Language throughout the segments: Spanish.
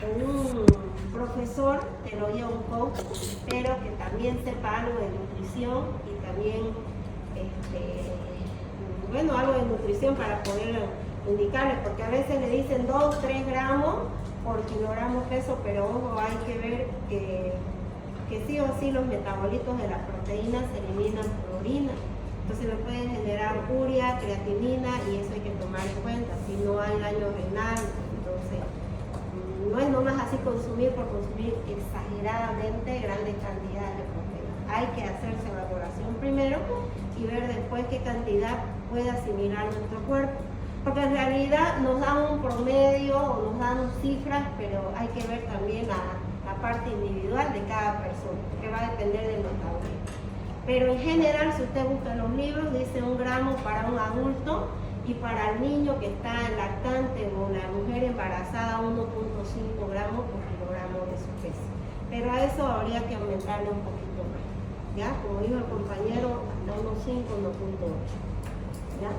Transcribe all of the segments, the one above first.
un profesor, te lo lleva un coach, pero que también sepa algo de nutrición y también, bueno, algo de nutrición para poder indicarles, porque a veces le dicen 2-3 gramos por kilogramo peso, pero ojo, hay que ver que sí o sí los metabolitos de las proteínas se eliminan por orina. Entonces le pueden generar urea, creatinina, y eso hay que tomar en cuenta, si no hay daño renal. Entonces no es nomás así consumir por consumir exageradamente grandes cantidades de proteínas. Hay que hacerse evaluación primero y ver después qué cantidad puede asimilar nuestro cuerpo. Porque en realidad nos dan un promedio o nos dan cifras, pero hay que ver también la parte individual de cada persona, que va a depender del metabolismo. Pero en general, si usted busca los libros, dice 1 gramo para un adulto, y para el niño que está lactante o la mujer embarazada 1.5 gramos por kilogramo de su peso. Pero a eso habría que aumentarle un poquito más, ¿ya? Como dijo el compañero, hasta 1.5, 1.8, ¿ya?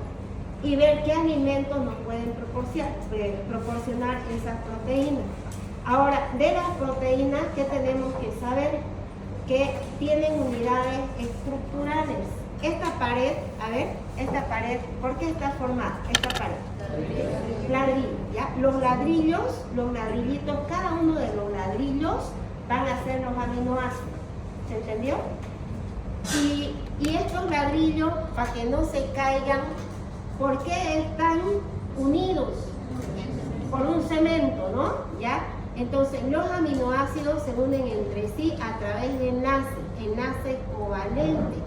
Y ver qué alimentos nos pueden proporcionar esas proteínas. Ahora, de las proteínas, ¿qué tenemos que saber? Que tienen unidades estructurales. Esta pared, a ver, esta pared, ¿por qué está formada esta pared? Ladrillo, ¿ya? Los ladrillitos, cada uno de los ladrillos van a ser los aminoácidos. ¿Se entendió? Y estos ladrillos, para que no se caigan, ¿por qué están unidos? Por un cemento, ¿no? ¿Ya? Entonces, los aminoácidos se unen entre sí a través de enlaces covalentes.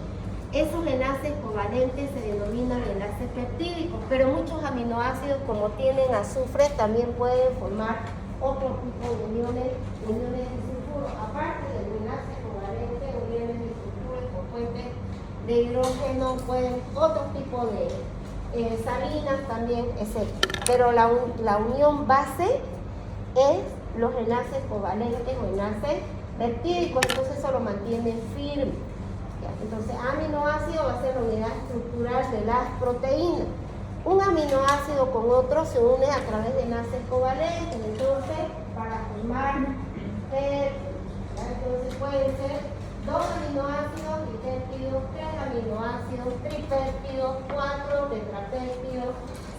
Esos enlaces covalentes se denominan enlaces peptídicos, pero muchos aminoácidos, como tienen azufre, también pueden formar otro tipo de uniones de sulfuro. Aparte del enlace covalente, uniones de sulfuro y compuestes de hidrógeno, pueden otro tipo de salinas también, etc. Pero la unión base es los enlaces covalentes o enlaces peptídicos, entonces eso lo mantiene firme. Entonces, aminoácido va a ser la unidad estructural de las proteínas. Un aminoácido con otro se une a través de enlaces covalentes, entonces, para formar entonces pueden ser 2 aminoácidos dipéptidos, 3 aminoácidos tripéptidos, 4 tetrapéptidos,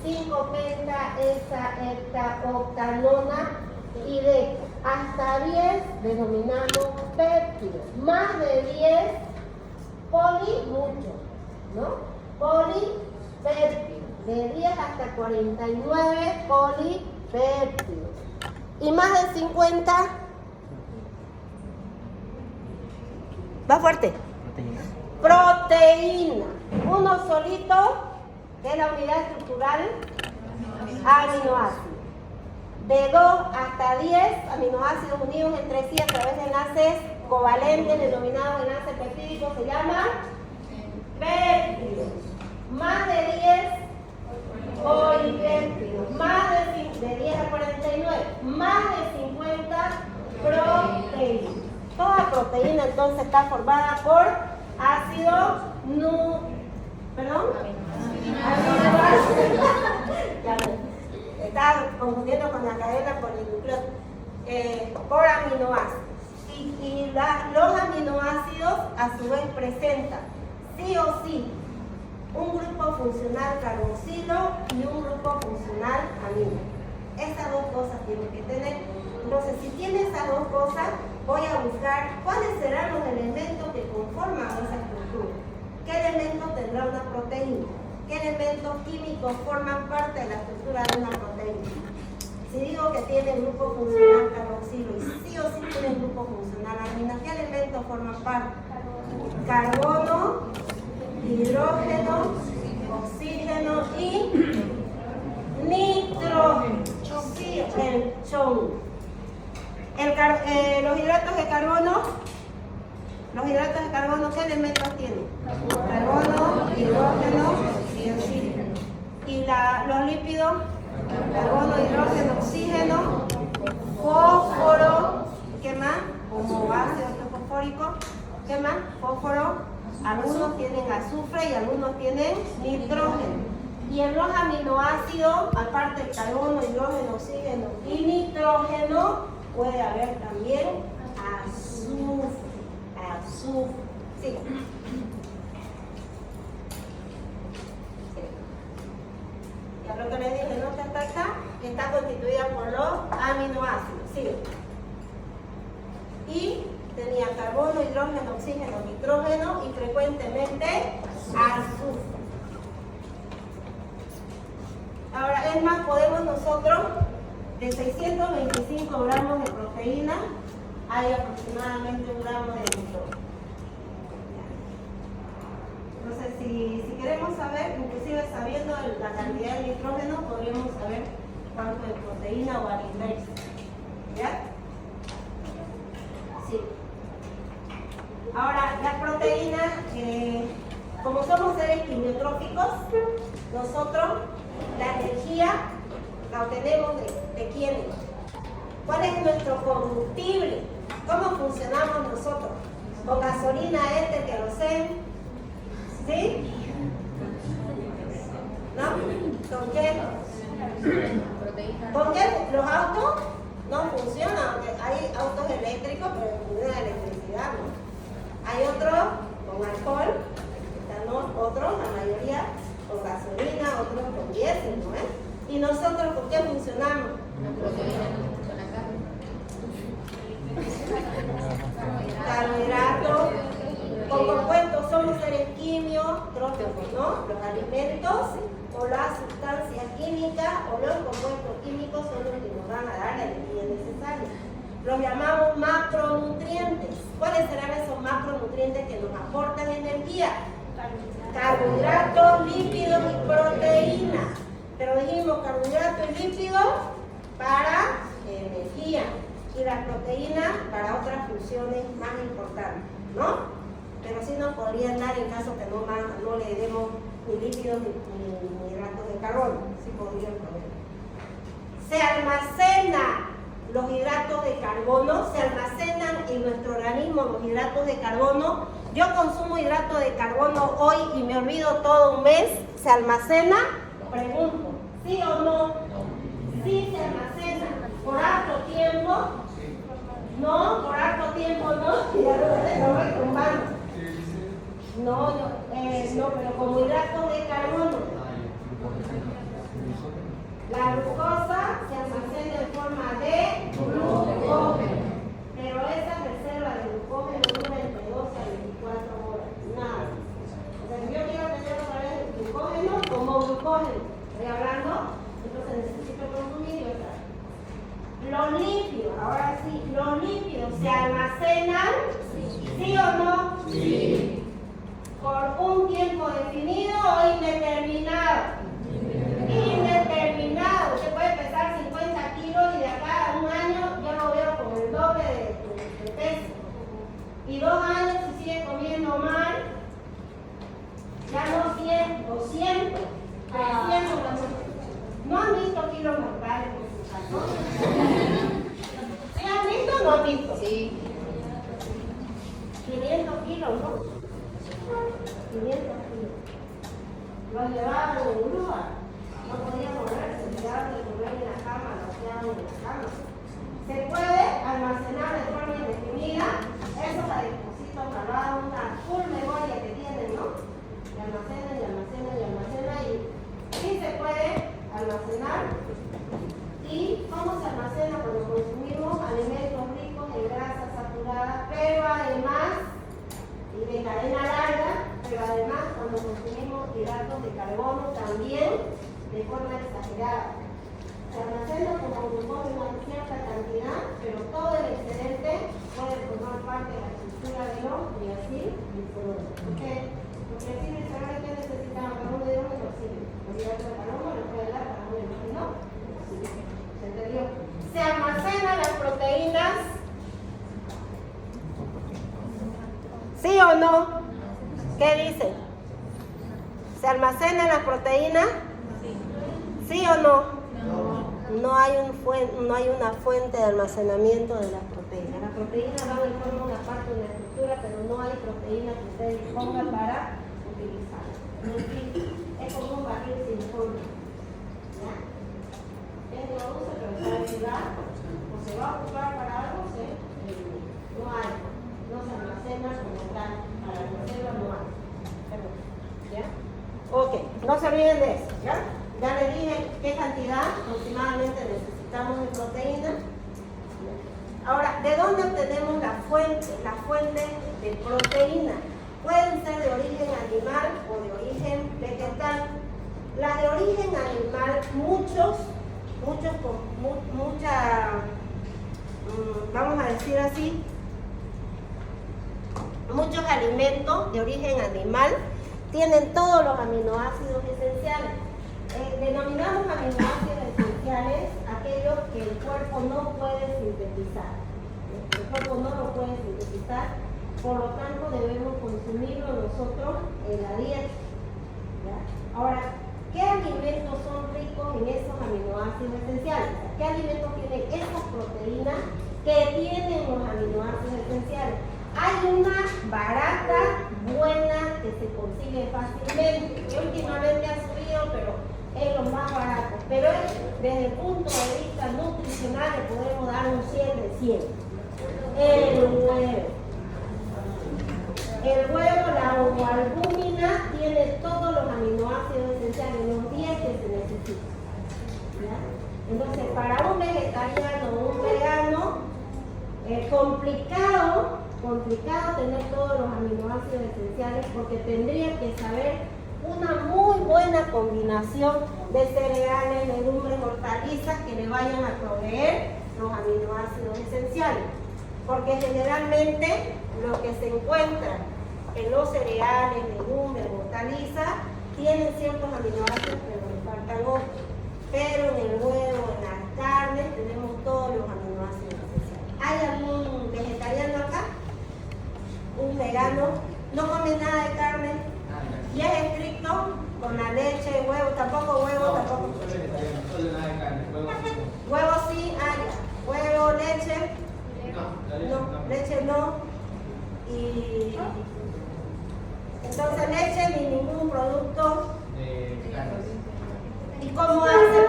5 penta, hexa, hepta, octa, nona y deca. Hasta 10 denominamos péptidos. Más de 10 mucho, ¿no? Polipéptidos. De 10 hasta 49 polipéptidos. Y más de 50. Va fuerte. Proteína. Uno solito, que es la unidad estructural, aminoácido. De 2 hasta 10 aminoácidos unidos entre sí a través de enlaces covalentes, denominados enlaces peptídicos, se llaman péptidos. Más de 10 polipéptidos. Más de 10 a 49. Más de 50 proteínas. Toda proteína entonces está formada por ácido Estaba confundiendo con la cadena polinucleótica, por aminoácidos. Y los aminoácidos a su vez presentan sí o sí un grupo funcional carboxilo y un grupo funcional amino. Esas dos cosas tienen que tener. Entonces, si tiene esas dos cosas, voy a buscar cuáles serán los elementos que conforman esa estructura. ¿Qué elementos tendrá una proteína? ¿Qué elementos químicos forman parte de la estructura de una proteína? Si digo que tiene grupo funcional carboxilo y sí o sí tiene grupo funcional amina, ¿qué elementos forman parte? Carbono, hidrógeno, oxígeno y nitrógeno. Sí, el chon. Los hidratos de carbono, ¿qué elementos tienen? Carbono, hidrógeno y oxígeno. Y los lípidos, carbono, hidrógeno, oxígeno, fósforo, ¿qué más? Como ácido fosfórico, ¿qué más? Fósforo, algunos tienen azufre y algunos tienen nitrógeno. Y en los aminoácidos, aparte de carbono, hidrógeno, oxígeno y nitrógeno, puede haber también azufre. Sí. Ya lo que les dije, ¿no? Que está constituida por los aminoácidos. Sí. Y tenía carbono, hidrógeno, oxígeno, nitrógeno y frecuentemente azufre. Ahora, es más, podemos nosotros, de 625 gramos de proteína, hay aproximadamente 1 gramo de nitrógeno. Entonces, si queremos saber, inclusive sabiendo la cantidad de nitrógeno, podríamos saber cuánto de proteína o a la inversa. ¿Ya? Sí. Ahora, las proteínas, como somos seres quimiotróficos, nosotros la energía la obtenemos de quiénes. ¿Cuál es nuestro combustible? ¿Cómo funcionamos nosotros? ¿Con gasolina, queroseno? ¿Sí? ¿No? ¿Con qué? ¿Con qué? Los autos no funcionan, aunque hay autos eléctricos, pero funcionan de electricidad, ¿no? Hay otros con alcohol, otros, la mayoría, con gasolina, otros con diésel, ¿no es? ¿Y nosotros con qué funcionamos? Carbohidratos, con compuestos, somos seres quimiotróficos, ¿no? Los alimentos o las sustancias químicas o los compuestos químicos son los que nos van a dar la energía necesaria. Los llamamos macronutrientes. ¿Cuáles serán esos macronutrientes que nos aportan energía? Carbohidratos, lípidos y proteínas. Pero dijimos carbohidratos y lípidos para energía y las proteínas para otras funciones más importantes, ¿no? Pero sí nos podrían dar en caso que no le demos ni lípidos ni hidratos de carbono, sí podrían poner. Se almacenan los hidratos de carbono, se almacenan en nuestro organismo los hidratos de carbono. Yo consumo hidratos de carbono hoy y me olvido todo un mes, ¿se almacena? Pregunto, ¿sí o no? Sí se almacena. ¿Por harto tiempo? No, por harto tiempo no. Ya lo voy tumbando. No, pero como hidratos de carbono. La glucosa se almacena en forma de glucógeno. Pero esa reserva de glucógeno dura entre 2 a 24 horas. Nada. O sea, si yo quiero tener otra vez glucógeno como glucógeno, estoy hablando, entonces necesito consumir y otra vez. Los lípidos, ahora sí, los lípidos se almacenan, ¿sí o no? Sí. ¿Por un tiempo definido o indeterminado? Indeterminado. Usted puede pesar 50 kilos y de acá a un año yo lo veo con el doble de peso. Y 2 años si sigue comiendo mal, ya no 100, 200, 300. ¿No han visto kilos mortales en su caso? ¿Sí han visto o no han visto? Sí. 500 kilos, ¿no? 500 kilos. Lo llevaban en grúa. No podía moverse, se quedaban de comer en la cama, lo quedaban en la cama. Se puede almacenar de forma indefinida. Eso la deposito grabada, una full memoria que tienen, ¿no? Y almacena y almacena y almacena y sí se puede almacenar. ¿Y cómo se almacena? Cuando consumimos alimentos ricos en grasas saturadas, pero además, y de cadena larga, pero además cuando consumimos hidratos de carbono también de forma exagerada. Se almacena como glucógeno en cierta cantidad, pero todo el excedente puede formar parte de la estructura de los triacilgliceroles. Porque los triacilgliceroles que necesitamos para un hidrógeno oxígeno. Los hidratos de carbono les puede dar para un hidrógeno oxígeno. ¿Se entendió? Se almacenan las proteínas. ¿Sí o no? ¿Qué dicen? ¿Se almacenan las proteínas? ¿Sí o no? No hay una fuente de almacenamiento de las proteínas. Las proteínas van y forman una parte de la estructura, pero no hay proteína que usted disponga para utilizar. Es como un barril sin fondo. ¿Ya? Es lo uso, pero se va a ayudar o se va a ocupar para No se olviden de eso, ¿ya? Ya les dije qué cantidad aproximadamente necesitamos de proteína. Ahora, ¿de dónde obtenemos la fuente de proteína? Pueden ser de origen animal o de origen vegetal. Las de origen animal, muchos con mucha, vamos a decir así, muchos alimentos de origen animal tienen todos los aminoácidos esenciales. Denominamos aminoácidos esenciales aquellos que el cuerpo no puede sintetizar. El cuerpo no lo puede sintetizar, por lo tanto debemos consumirlo nosotros en la dieta, ¿ya? Ahora, ¿qué alimentos son ricos en esos aminoácidos esenciales? ¿Qué alimentos tienen esas proteínas que tienen los aminoácidos esenciales? Hay una barata, buena, que se consigue fácilmente, que últimamente ha subido, pero es lo más barato. Pero desde el punto de vista nutricional le podemos dar un 100 de 100. El huevo. El huevo, la ovoalbúmina, tiene todos los aminoácidos esenciales, los 10 que se necesitan, ¿ya? Entonces, para un vegetariano o un vegano, es complicado tener todos los aminoácidos esenciales, porque tendría que saber una muy buena combinación de cereales, legumbres, hortalizas que le vayan a proveer los aminoácidos esenciales. Porque generalmente lo que se encuentra en los cereales, legumbres, hortalizas, tienen ciertos aminoácidos, pero le faltan otros. Pero en el huevo, en las carnes, tenemos todos los aminoácidos esenciales. ¿Hay algún vegetariano acá? ¿Un vegano? ¿No come nada de carne? ¿Y es estricto con la leche, huevo? ¿Tampoco huevo? No, ¿Tampoco? solo nada de carne. Huevo sí, huevo, leche. No, leche no. Y entonces leche ni ningún producto De carne. ¿Y cómo hace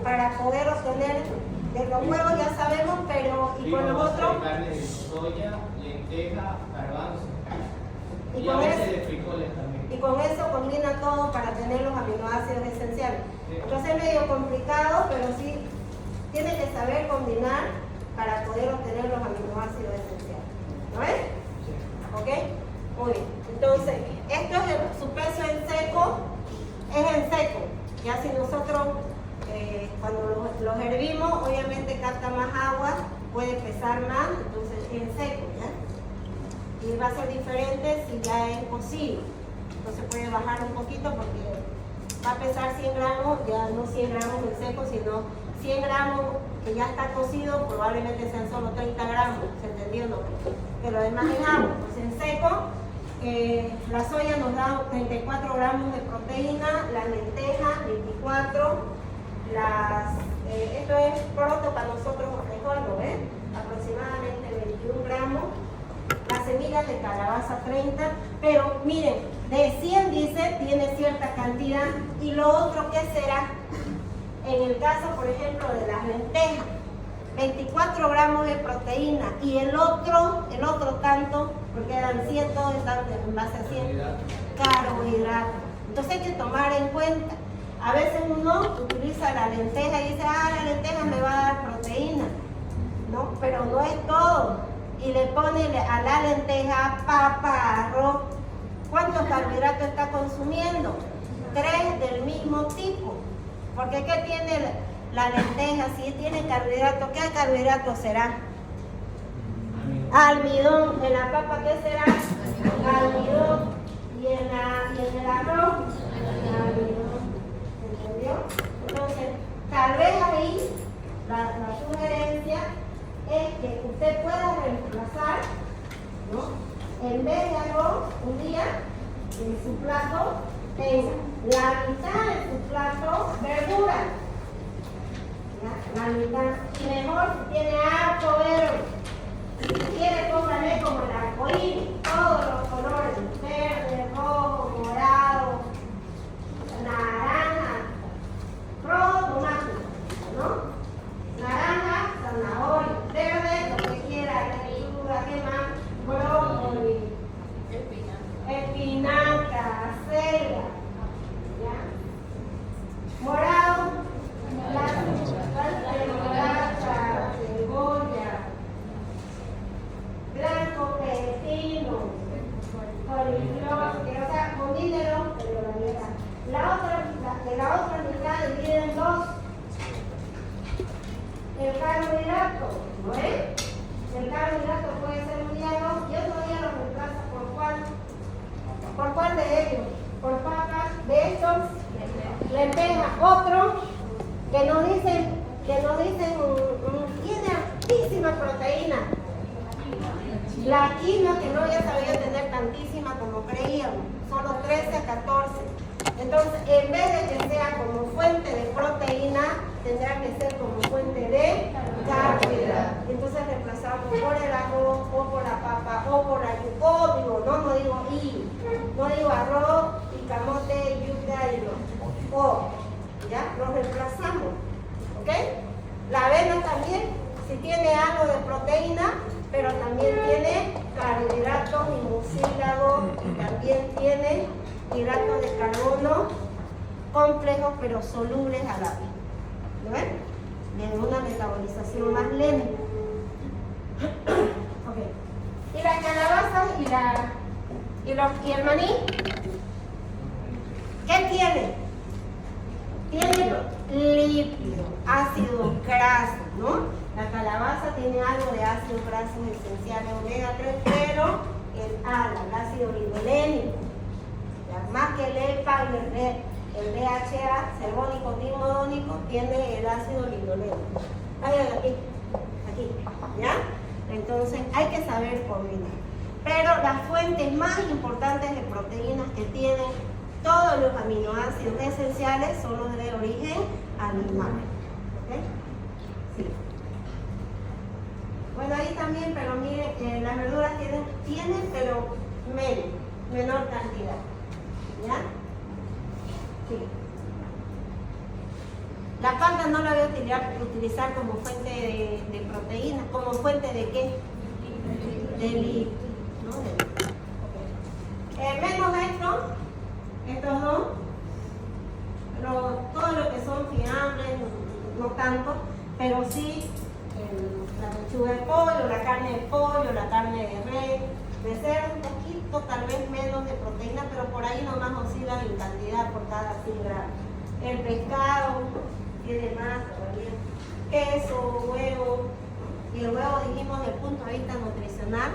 para poder obtener de los huevos? Ya sabemos, pero ¿y con los otros? Carne de soya, lenteja, garbanzo. Y a con veces eso, de frijoles también. y con eso combina todo para tener los aminoácidos esenciales. Sí. Entonces es medio complicado, pero sí tiene que saber combinar para poder obtener los aminoácidos esenciales. ¿No ves? Sí. ¿Ok? Muy bien. Entonces, esto es su peso en seco, es en seco. Ya si nosotros, cuando los hervimos, obviamente capta más agua, puede pesar más, entonces es en seco, ¿ya? Y va a ser diferente si ya es cocido. Entonces puede bajar un poquito porque va a pesar 100 gramos, ya no 100 gramos en seco, sino 100 gramos que ya está cocido, probablemente sean solo 30 gramos, ¿se entendió? No, que lo demás es agua. Entonces en seco, la soya nos da 34 gramos de proteína, la lenteja 24, esto es pronto para nosotros recuerdo, ¿ven? Aproximadamente 21 gramos, las semillas de calabaza 30, pero miren, de 100 dice tiene cierta cantidad, y lo otro ¿qué será? En el caso, por ejemplo, de las lentejas, 24 gramos de proteína, y el otro tanto, porque eran 100, todos están en base a 100, carbohidratos. Entonces hay que tomar en cuenta. A veces uno utiliza la lenteja y dice, la lenteja me va a dar proteína. No, pero no es todo. Y le pone a la lenteja papa, arroz. ¿Cuántos carbohidratos está consumiendo? 3 del mismo tipo. Porque ¿qué tiene la lenteja? Si tiene carbohidratos, ¿qué carbohidrato será? Almidón. ¿En la papa qué será? Almidón. ¿Y en el arroz? Almidón. ¿Entendió? Entonces, tal vez ahí la sugerencia es que usted pueda reemplazar, ¿no? En vez de arroz, un día, en su plato, tenga la mitad de su plato verdura. ¿Ya? La mitad. Y mejor si tiene harto verde. Si quiere, póngale como el arcoíris, todos los colores, verde, rojo, morado, naranja, rojo, tomate, ¿no? Naranja, zanahoria, verde, lo que quiera, lechuga, ¿qué más? Brócoli, espinaca, acelga, tantísima proteína. La quinoa, que no había sabido tener tantísima como creíamos, solo 13 a 14. Entonces, en vez de que sea como fuente de proteína, tendrá que ser como fuente de carbohidratos. Entonces reemplazamos por el arroz, o por la papa, o por la yuca, no digo y, no digo arroz y camote, yuca y no, o, ¿ya? Lo reemplazamos, ¿ok? La avena también, si tiene algo de proteína, pero también tiene carbohidratos y mucílago, y también tiene hidratos de carbono complejos pero solubles a la vez. ¿Lo ven? De una metabolización más lenta. Okay. Y la calabaza y el maní, ¿qué tiene? Tiene lípido, ácido graso, ¿no? La calabaza tiene algo de ácidos grasos esenciales omega 3, pero el ALA, el ácido lidolénico, más que el EPA y el DHA, carbónico dimodónico, tiene el ácido lidolénico. Aquí, ¿ya? Entonces hay que saber combinar. Pero las fuentes más importantes de proteínas que tienen todos los aminoácidos esenciales son los de origen animal. ¿Okay? Sí. Bueno, ahí también, pero miren, las verduras tienen pero menor cantidad. ¿Ya? Sí. La palta no la voy a utilizar como fuente de proteínas, como fuente de ¿qué? De lípidos, ¿no? Okay. Menos estos dos, todo lo que son fiambres, no tanto, pero sí la pechuga de pollo, la carne de pollo, la carne de res, de cerdo, un poquito tal vez menos de proteína, pero por ahí nomás oscila en cantidad por cada 100 gramos. El pescado tiene más todavía, queso, huevo, y el huevo dijimos desde el punto de vista nutricional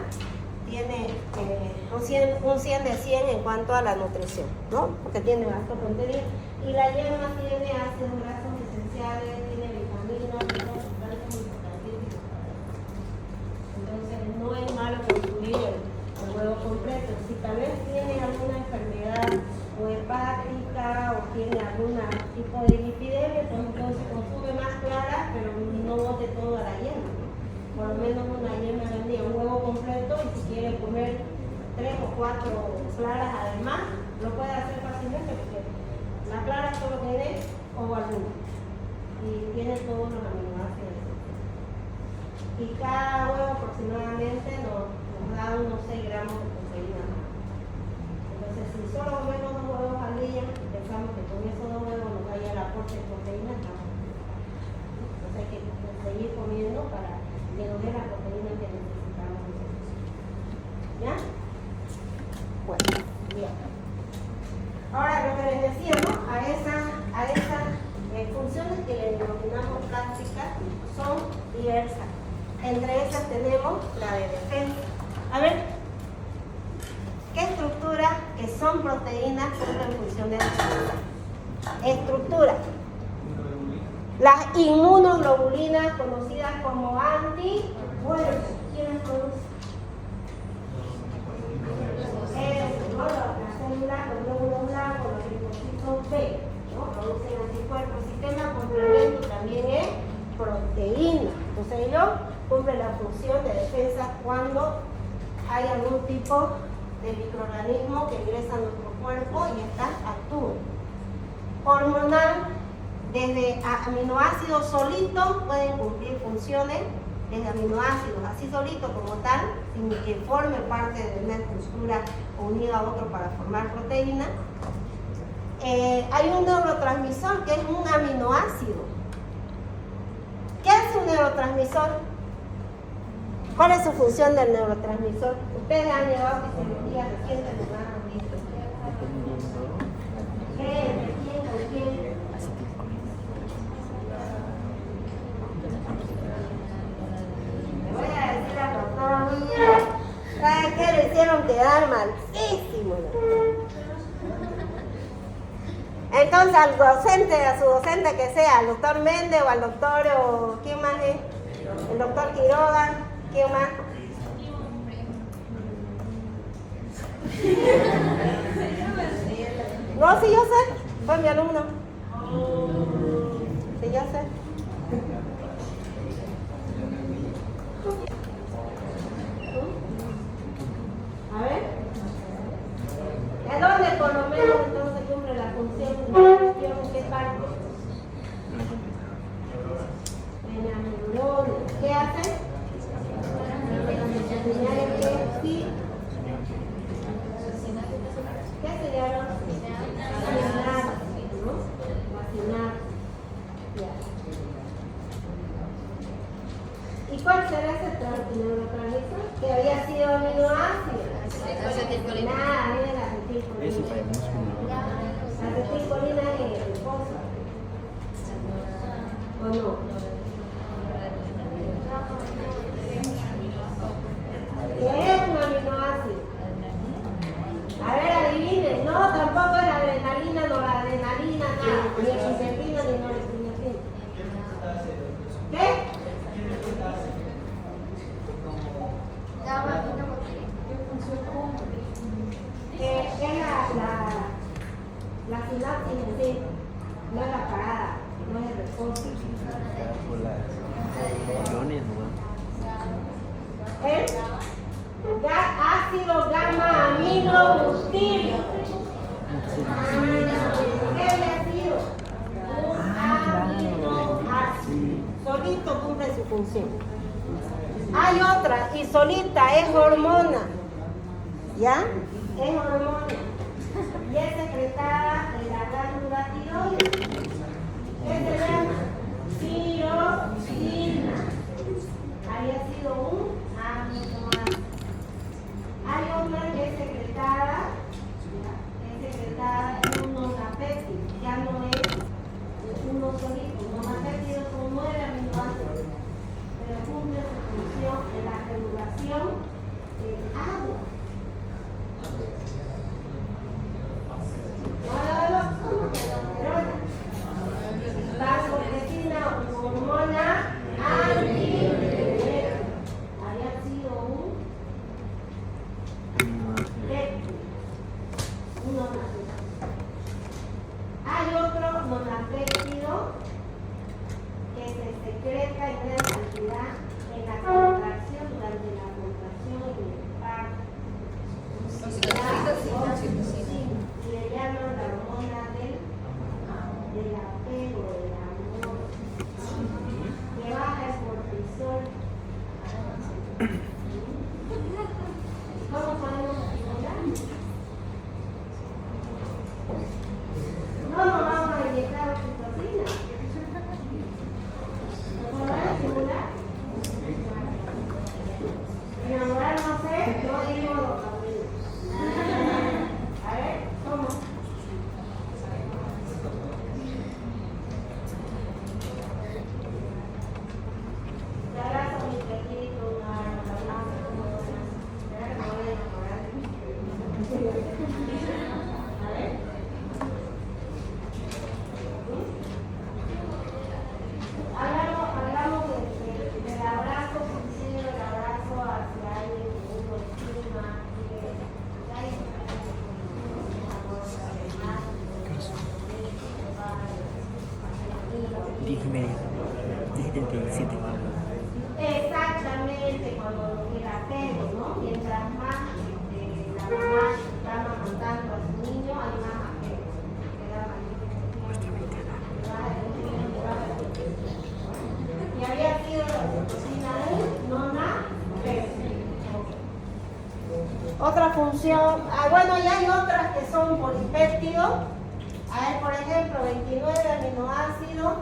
tiene un 100 de 100 en cuanto a la nutrición, ¿no? Porque tiene bajo contenido. Y la yema tiene ácidos grasos esenciales, tiene vitaminas, entonces no es malo consumir el huevo completo. Si tal vez tiene alguna enfermedad o hepática o tiene algún tipo de lipidemia, pues entonces consume más claras, pero no bote toda la yema. Por lo menos una yema al día, un huevo completo, y si quiere comer 3 o 4 claras además, lo puede hacer fácilmente porque la clara solo tiene ovalina y tiene todos los aminoácidos. Y cada huevo aproximadamente nos da unos 6 gramos de proteína más. Entonces, si solo comemos 2 huevos al día, pensamos que con esos 2 huevos nos vaya el aporte de proteína, entonces hay que seguir comiendo para que nos dé la proteína que necesitamos. ¿Ya? Bueno, bien. Ahora lo que les decía, ¿no? A esas funciones que le denominamos plásticas son diversas. Entre esas tenemos la de defensa. A ver, ¿qué estructuras que son proteínas cumplen función de defensa? Estructura. Las inmunoglobulinas, conocidas como anticuerpos. ¿Quiénes producen? Las células, los glóbulos blancos, los linfocitos B, ¿no? Producen anticuerpos. El sistema complemento también es proteína. Entonces ellos cumplen la función de defensa cuando hay algún tipo de microorganismo que ingresa a nuestro cuerpo y estas actúan. Hormonal, desde aminoácidos solitos pueden cumplir funciones desde aminoácidos así solitos como tal, sin que forme parte de una estructura unida a otro para formar proteína. Hay un neurotransmisor que es un aminoácido. ¿Qué hace un neurotransmisor? ¿Cuál es su función del neurotransmisor? Ustedes han llevado fisiología reciente, ¿no? ¿Quién? Le voy a decir al doctor mío, ¿sabes qué? Le hicieron quedar malísimo. Entonces a su docente que sea, al doctor Méndez o al doctor, o ¿quién más es? El el doctor Quiroga, ¿quién más? No, sí, yo sé, fue mi alumno. Sí, yo sé. A ver. ¿En dónde por lo menos entonces cumple la función de la cuestión? ¿En qué parte? En la neurona. ¿Qué hace? Señales que sí. ¿Qué señaló? Vacinar, ¿no? Vacinar. Ya. ¿Y cuál será ese neurotransmisor? Que había sido aminoácido. Acetilcolina. Nada, mira la acetilcolina. La acetilcolina es el reposo. ¿O no? ¿Qué es un aminoácido? A ver, adivinen. No, tampoco es la adrenalina, noradrenalina, nada. Ni epinefrina ni norepinefrina. ¿Qué? Es la sinapsis en sí, no es la parada, no es el reposo. El ácido gamma aminobutírico. ¿Qué había sido? Un aminoácido. Solito cumple su función. Hay otra, y solita es hormona. ¿Ya? Es hormona. Y es secretada en la glándula tiroides. ¿Qué se llama? Tirosina. Había sido un aminoácido. Hay otra que es secretada en un monopéptido. Ya no es uno solito. Los monopéptidos son 9 aminoácidos. Pero cumple su función en la regulación del agua. Vasopresina, hormona antidiurética. Había sido un hay otro monopéptido que se secreta en gran cantidad en la contracción, durante la contracción y el parto. Y le llaman la hormona del apego, del amor, que baja el cortisol. ¿Cómo podemos estimular? No nos vamos a inyectar oxitocina. ¿Nos podemos estimular? Enamorar, no sé, yo digo dopamina. A ver, ¿cómo? Te abrazo mi pequeñito, un abrazo, me voy a enamorar. A ver. Hablamos del abrazo sincero, el abrazo hacia alguien que uno estima, que hay amor además, 10:37. exactamente cuando el apego, ¿no? Mientras más la mamá está amamantando a su niño, hay más apego. Queda y había sido la oxitocina nona. Otra función, bueno, y hay otras que son polipéptidos. A ver, por ejemplo, 29 aminoácidos,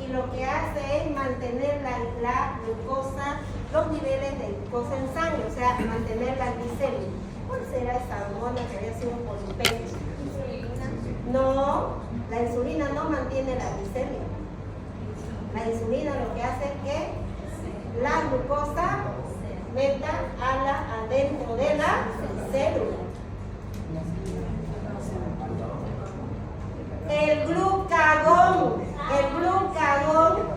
y lo que hace es mantener la glucosa, los niveles de glucosa en sangre, o sea, mantener la glicemia. ¿Cuál será esa hormona que había sido un polipéptido? No, la insulina no mantiene la glicemia. La insulina lo que hace es que la glucosa meta adentro de la célula. El glucagón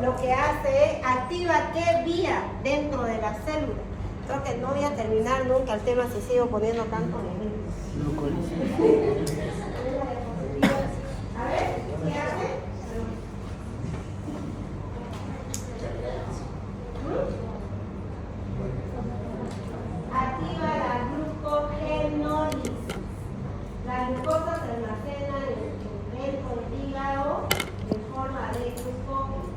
lo que que hace es activa qué vía dentro de la célula. Creo que no voy a terminar nunca el tema si sigo poniendo tanto ejemplos. A ver, ¿qué hace? Activa la glucogenólisis. La glucosa se almacena dentro del hígado en forma de glucógeno.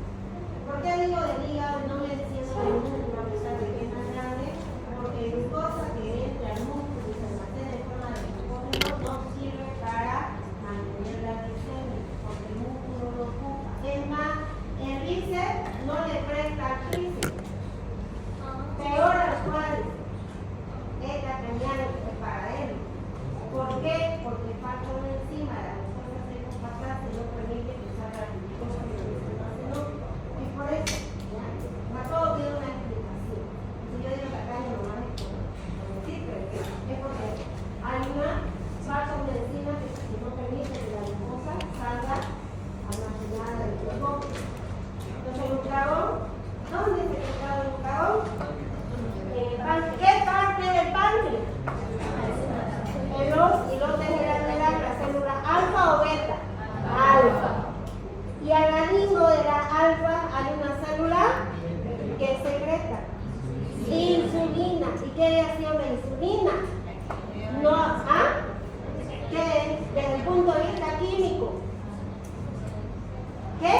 ¿Por qué digo del hígado? No me siento del músculo a pesar de que es más grande, porque glucosa que entra al músculo y se almacena en forma de glucógeno no sirve para mantener la glicemia, porque el músculo lo ocupa. Es más, el bíceps no le presta al tríceps. Peor al cuádriceps. Esta genial es para él. ¿Por qué? Porque falta una enzima, la glucosa se compacta y no permite que salga la glucosa y y por eso, ¿ya? Más todo tiene una explicación. Si yo digo la calle nomás es por sí, pero es porque hay falta una enzima que no permite que la glucosa salga almacenada del cuerpo. Entonces el glucagón, ¿dónde se encuentra el glucagón? ¿Qué parte del páncreas? En los islotes glandulares, la célula alfa o beta. Alfa. Y al ladito de la alfa hay una célula que secreta insulina. ¿Y qué hacía la insulina? No, ¿ah? ¿Qué es? Desde el punto de vista químico. ¿Qué?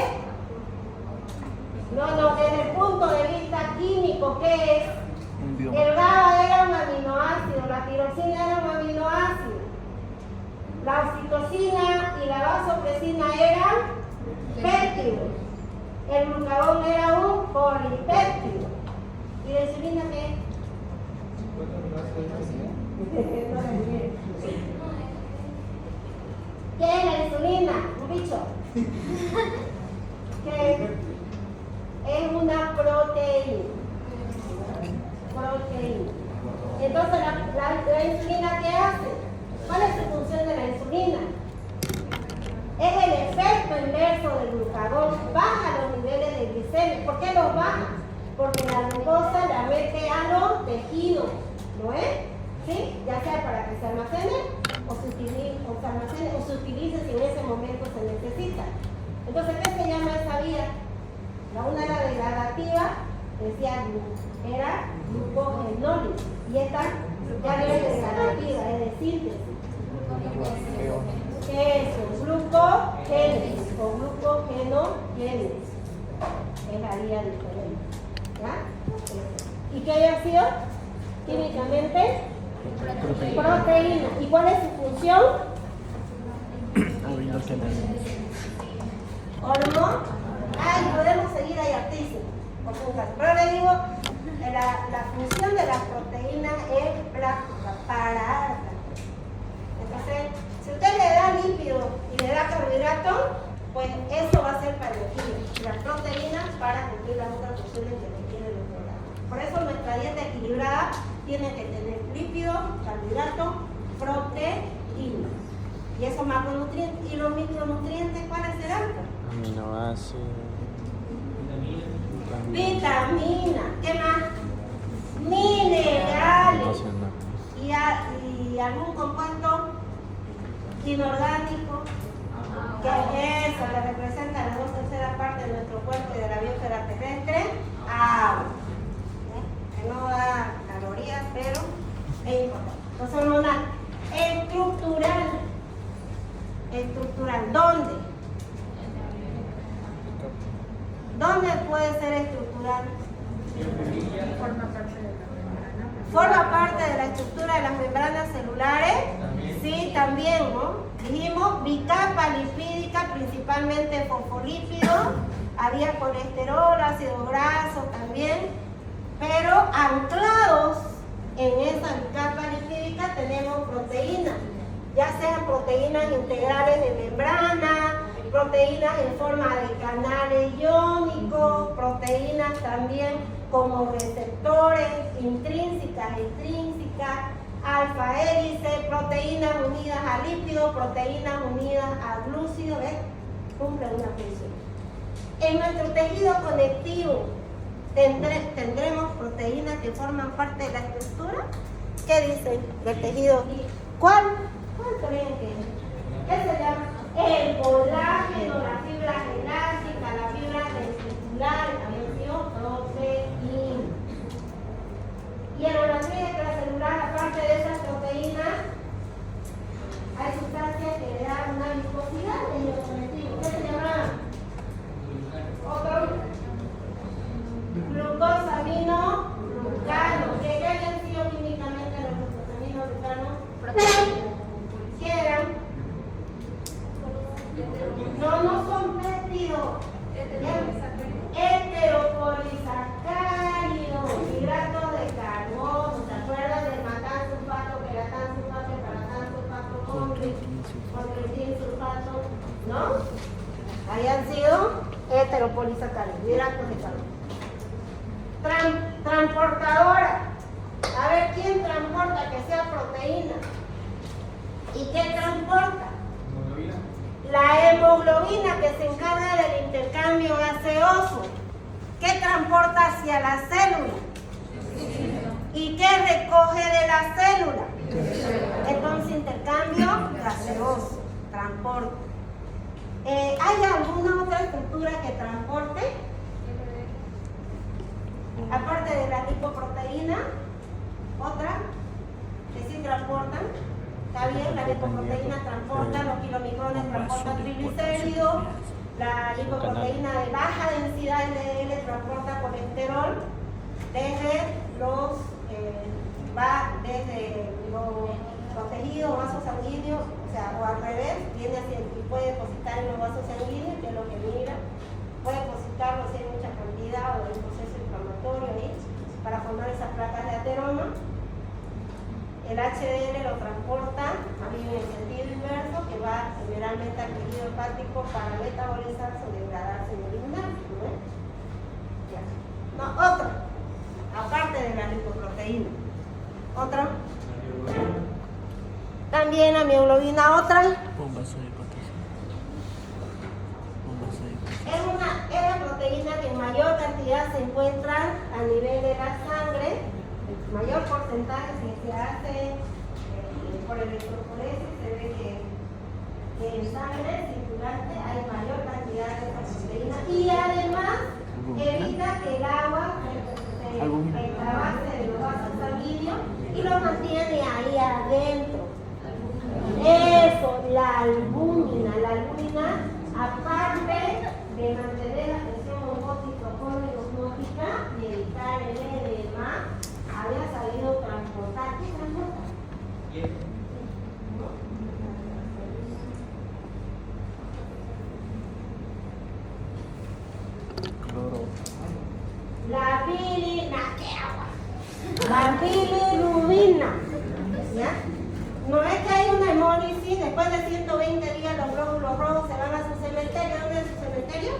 No, desde el punto de vista químico, ¿qué es? El GABA era un aminoácido, la tirosina era un aminoácido, la oxitocina y la vasopresina eran péptidos, el glucagón era un polipéptido. ¿Y la insulina qué es? ¿Qué es la insulina? Un bicho. ¿Qué es? Es una proteína. Entonces la insulina, ¿qué hace? ¿Cuál es su función de la insulina? Es el efecto inverso del glucagón, baja los niveles de glicemia. ¿Por qué los baja? Porque la glucosa la mete a los tejidos, ¿no es? ¿Sí? Ya sea para que se almacene o se utilice si en ese momento se necesita. Entonces, ¿qué se llama esa vía? La una era degradativa, decía era glucogenólisis, y esta ya no es degradativa, es de síntesis. ¿Qué es eso? Glucogénesis o glucogenogénesis. Es la vía diferente. ¿Ya? ¿Y qué había sido? Químicamente, proteína. ¿Y cuál es su función? Ay, podemos seguir ahí artísimo. Pero le digo, la función de las proteínas es plástica, para. Entonces, si usted le da lípido y le da carbohidrato, pues eso va a ser para energía. Las proteínas para cumplir las otras funciones que requiere el programa. Por eso nuestra dieta equilibrada tiene que tener lípido, carbohidrato, proteína. Y esos macronutrientes. ¿Y los micronutrientes cuáles serán? Aminoácidos. Vitamina, ¿qué más? Minerales y algún compuesto inorgánico que es eso, que representa la 2/3 partes de nuestro cuerpo y de la biosfera terrestre, agua, que no da calorías, pero es importante. Entonces, hormonal, estructural, ¿dónde? ¿Dónde puede ser estructural? Forma parte de la estructura de las membranas celulares. Sí, también, ¿no? Dijimos bicapa lipídica, principalmente fosfolípidos, había colesterol, ácidos grasos también, pero anclados en esa bicapa lipídica tenemos proteínas, ya sean proteínas integrales de membrana, proteínas en forma de canales iónicos, proteínas también como receptores intrínsecas, extrínsecas, alfa hélice, proteínas unidas a lípidos, proteínas unidas a glúcidos, ¿ves? Cumple una función. En nuestro tejido conectivo tendremos proteínas que forman parte de la estructura. ¿Qué dicen del tejido? ¿Cuál creen que es? ¿Qué se llama? El colágeno, la fibra elástica, la fibra testicular, proteína. Y en la matriz extracelular, aparte de esas proteínas, hay sustancias que le dan una viscosidad en los conectivos. ¿Qué se llama? Otro. Glucosamino-glucano. ¿Qué habían sido químicamente los glucosamino-glucanos? ¿Qué eran? No son péptidos. Heteropolisacáridos, hidratos de carbono. ¿Se acuerdan del metansulfato, queratansulfato, paratansulfato, congretinsulfato? ¿No? Habían sido heteropolisacáridos, hidratos de carbono. Transportadora. A ver, ¿quién transporta que sea proteína? ¿Y qué transporta? La hemoglobina, que se encarga del intercambio gaseoso. ¿Qué transporta hacia la célula? ¿Y qué recoge de la célula? Entonces, intercambio gaseoso, transporte. ¿Hay alguna otra estructura que transporte? Aparte de la lipoproteína, otra que sí transportan. Está bien, la lipoproteína transporta, los kilomicrones transportan triglicéridos, la lipoproteína de baja densidad LDL transporta colesterol desde los tejidos, vasos sanguíneos, o sea, o al revés, viene así y puede depositar en los vasos sanguíneos, que es lo que mira, puede depositarlo si hay mucha cantidad o en proceso inflamatorio ahí, para formar esas placas de ateroma. El HDL lo transporta también en el sentido inverso, que va generalmente al tejido hepático para metabolizarse o degradarse en el hipnásio, ¿no? Ya. No, otra, aparte de la lipoproteína. Otra. También la mioglobina, otra. Un vaso de potasio. Es la proteína que en mayor cantidad se encuentra a nivel de la sangre. El mayor porcentaje se hace por electroforesis, se ve que en sangre circulante hay mayor cantidad de esta proteína y además evita que el agua se trabase de los vasos sanguíneos y lo mantiene ahí adentro. Eso, la albúmina. La albúmina, aparte de mantener la presión osmótica y evitar el edema, había sabido transportar. ¿Qué transporta? La bilirrubina. ¿Ya? No es que hay una hemólisis, después de 120 días los glóbulos rojos se van a su cementerio. ¿Dónde es su cementerio?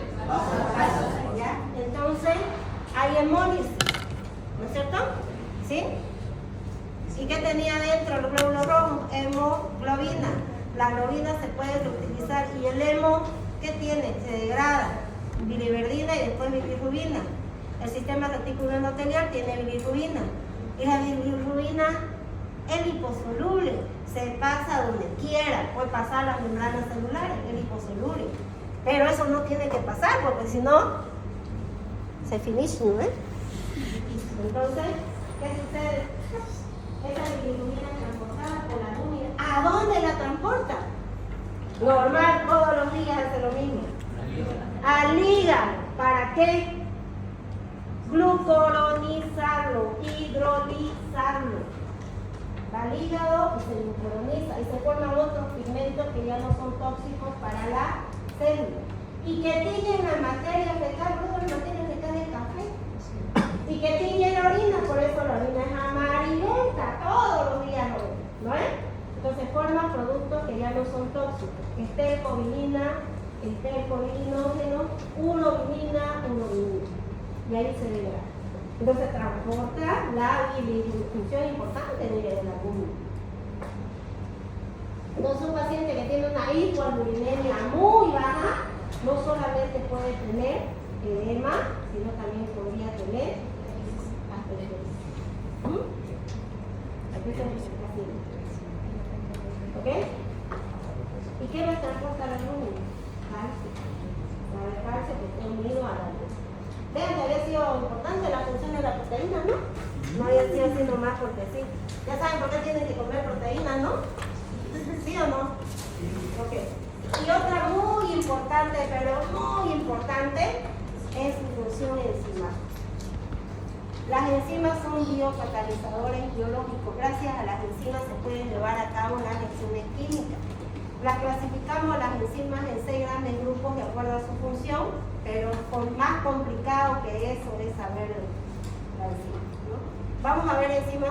¿Ya? Entonces hay hemólisis, ¿no es cierto? ¿Sí? ¿Y qué tenía dentro los glóbulos rojos? Hemoglobina. La globina se puede reutilizar. ¿Y el hemo qué tiene? Se degrada. Biliverdina y después bilirrubina. El sistema retículo endotelial tiene bilirrubina. Y la bilirrubina es liposoluble. Se pasa donde quiera. Puede pasar las membranas celulares. Es liposoluble. Pero eso no tiene que pasar porque si no, se finisce, ¿no? Entonces, ¿qué sucede? Esa bilirrubina transportada por la albúmina, ¿a dónde la transporta? Normal, todos los días hace lo mismo. Al hígado. ¿Para qué? Glucuronizarlo, hidrolizarlo. Va al hígado y se glucuroniza y se forman otros pigmentos que ya no son tóxicos para la célula. Y que tiñen la materia fecal, por eso la materia fecal es café. Y que tiñe la orina, por eso la orina es amarillenta, todos los días lo ven, ¿no es? Entonces forman productos que ya no son tóxicos. Estercobilina, estercobilinógeno, urobilina. Y ahí se degrada. Entonces transporta la bilirrubina, importante de la albúmina. Entonces un paciente que tiene una hipoalbuminemia muy baja no solamente puede tener edema, sino también podría tener ¿ok? ¿Y qué me transporta la luz? Calcio. La calcio que está unido a la luz. Vean que había sido importante la función de la proteína, ¿no? No había sido así nomás porque sí. Ya saben por qué tienen que comer proteína, ¿no? ¿Sí o no? Ok. Y otra muy importante, pero muy importante, es su función enzimática. Las enzimas son biocatalizadores biológicos. Gracias a las enzimas se pueden llevar a cabo las reacciones químicas. Las clasificamos las enzimas en 6 grandes grupos de acuerdo a su función, pero más complicado que eso es saber la enzima, ¿no? Vamos a ver enzimas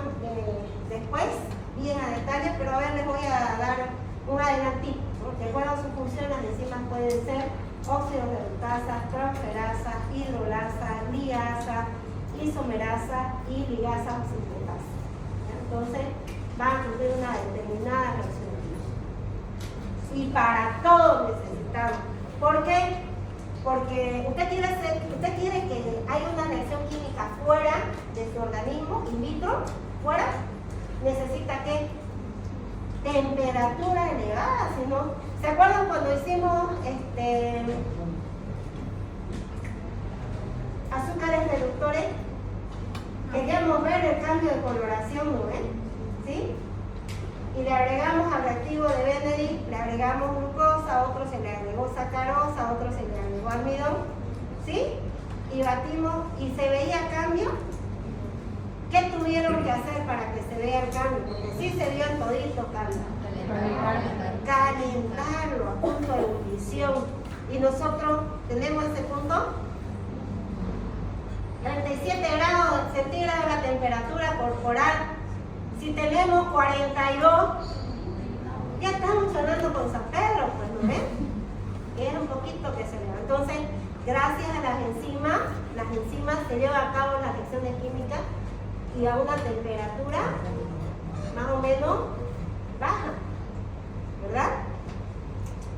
después, bien a detalle, pero a ver, les voy a dar un adelantito, ¿no? De acuerdo a su función, las enzimas pueden ser óxidos de reductasa, transferasa, hidrolasa, liasa, isomerasa y ligasa o sintetasa. Entonces, van a cumplir una determinada reacción. Y para todo necesitamos. ¿Por qué? Porque usted quiere que haya una reacción química fuera de su organismo, in vitro, fuera, necesita ¿qué? Temperatura elevada, si no. ¿Se acuerdan cuando hicimos azúcares reductores? Queríamos ver el cambio de coloración, ¿no ven? ¿Sí? Y le agregamos al reactivo de Benedict, le agregamos glucosa, a otro se le agregó sacarosa, a otro se le agregó almidón, ¿sí? Y batimos y se veía cambio. ¿Qué tuvieron que hacer para que se vea el cambio? Porque sí se vio el todito cambio. Calentarlo a punto de ebullición. Y nosotros tenemos ese punto. 37 grados centígrados la temperatura corporal. Si tenemos 42, ya estamos sonando con San Pedro, pues, ¿no ven? Es un poquito que se le va. Entonces, gracias a las enzimas se lleva a cabo las reacciones químicas y a una temperatura más o menos baja, ¿verdad?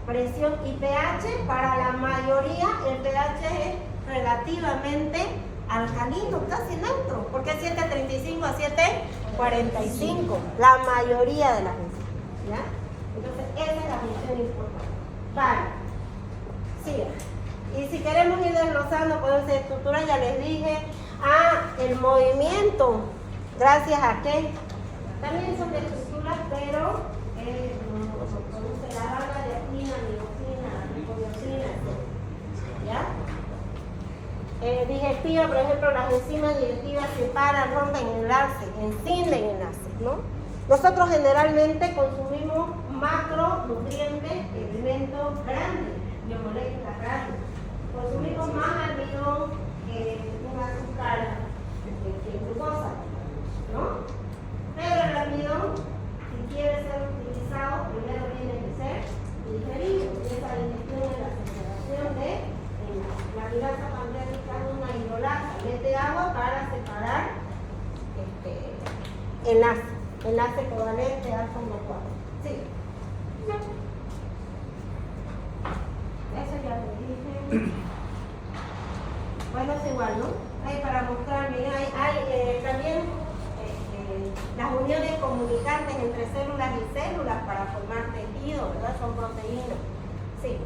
Presión y pH, para la mayoría el pH es relativamente alcalino, casi neutro, porque es 7.35 a 7.45, la mayoría de las enzimas, ¿ya? Entonces, esa es la función importante. Vale, sigue. Y si queremos ir desglosando, pueden ser estructuras, ya les dije, el movimiento, gracias a qué, también son de estructuras, pero produce la barra de actina, nicotina, ribosina, ¿ya? Digestiva, por ejemplo, las enzimas digestivas separan, rompen enlaces, encienden enlaces, ¿no? Nosotros generalmente consumimos macronutrientes, alimentos grandes, biomoléculas grandes. Consumimos más almidón que un azúcar que glucosa, ¿no? Pero el almidón, si quiere ser utilizado, primero tiene que ser digerido. Y esa digestión es la separación de la ligasa pancreática, es una hidrolasa, mete agua para separar enlace covalente alfa 1,4. Sí. Eso ya lo dije. Bueno, es igual, ¿no? Hay para mostrar, miren, hay también las uniones comunicantes entre células y células para formar tejido, ¿verdad? Son proteínas. Sí.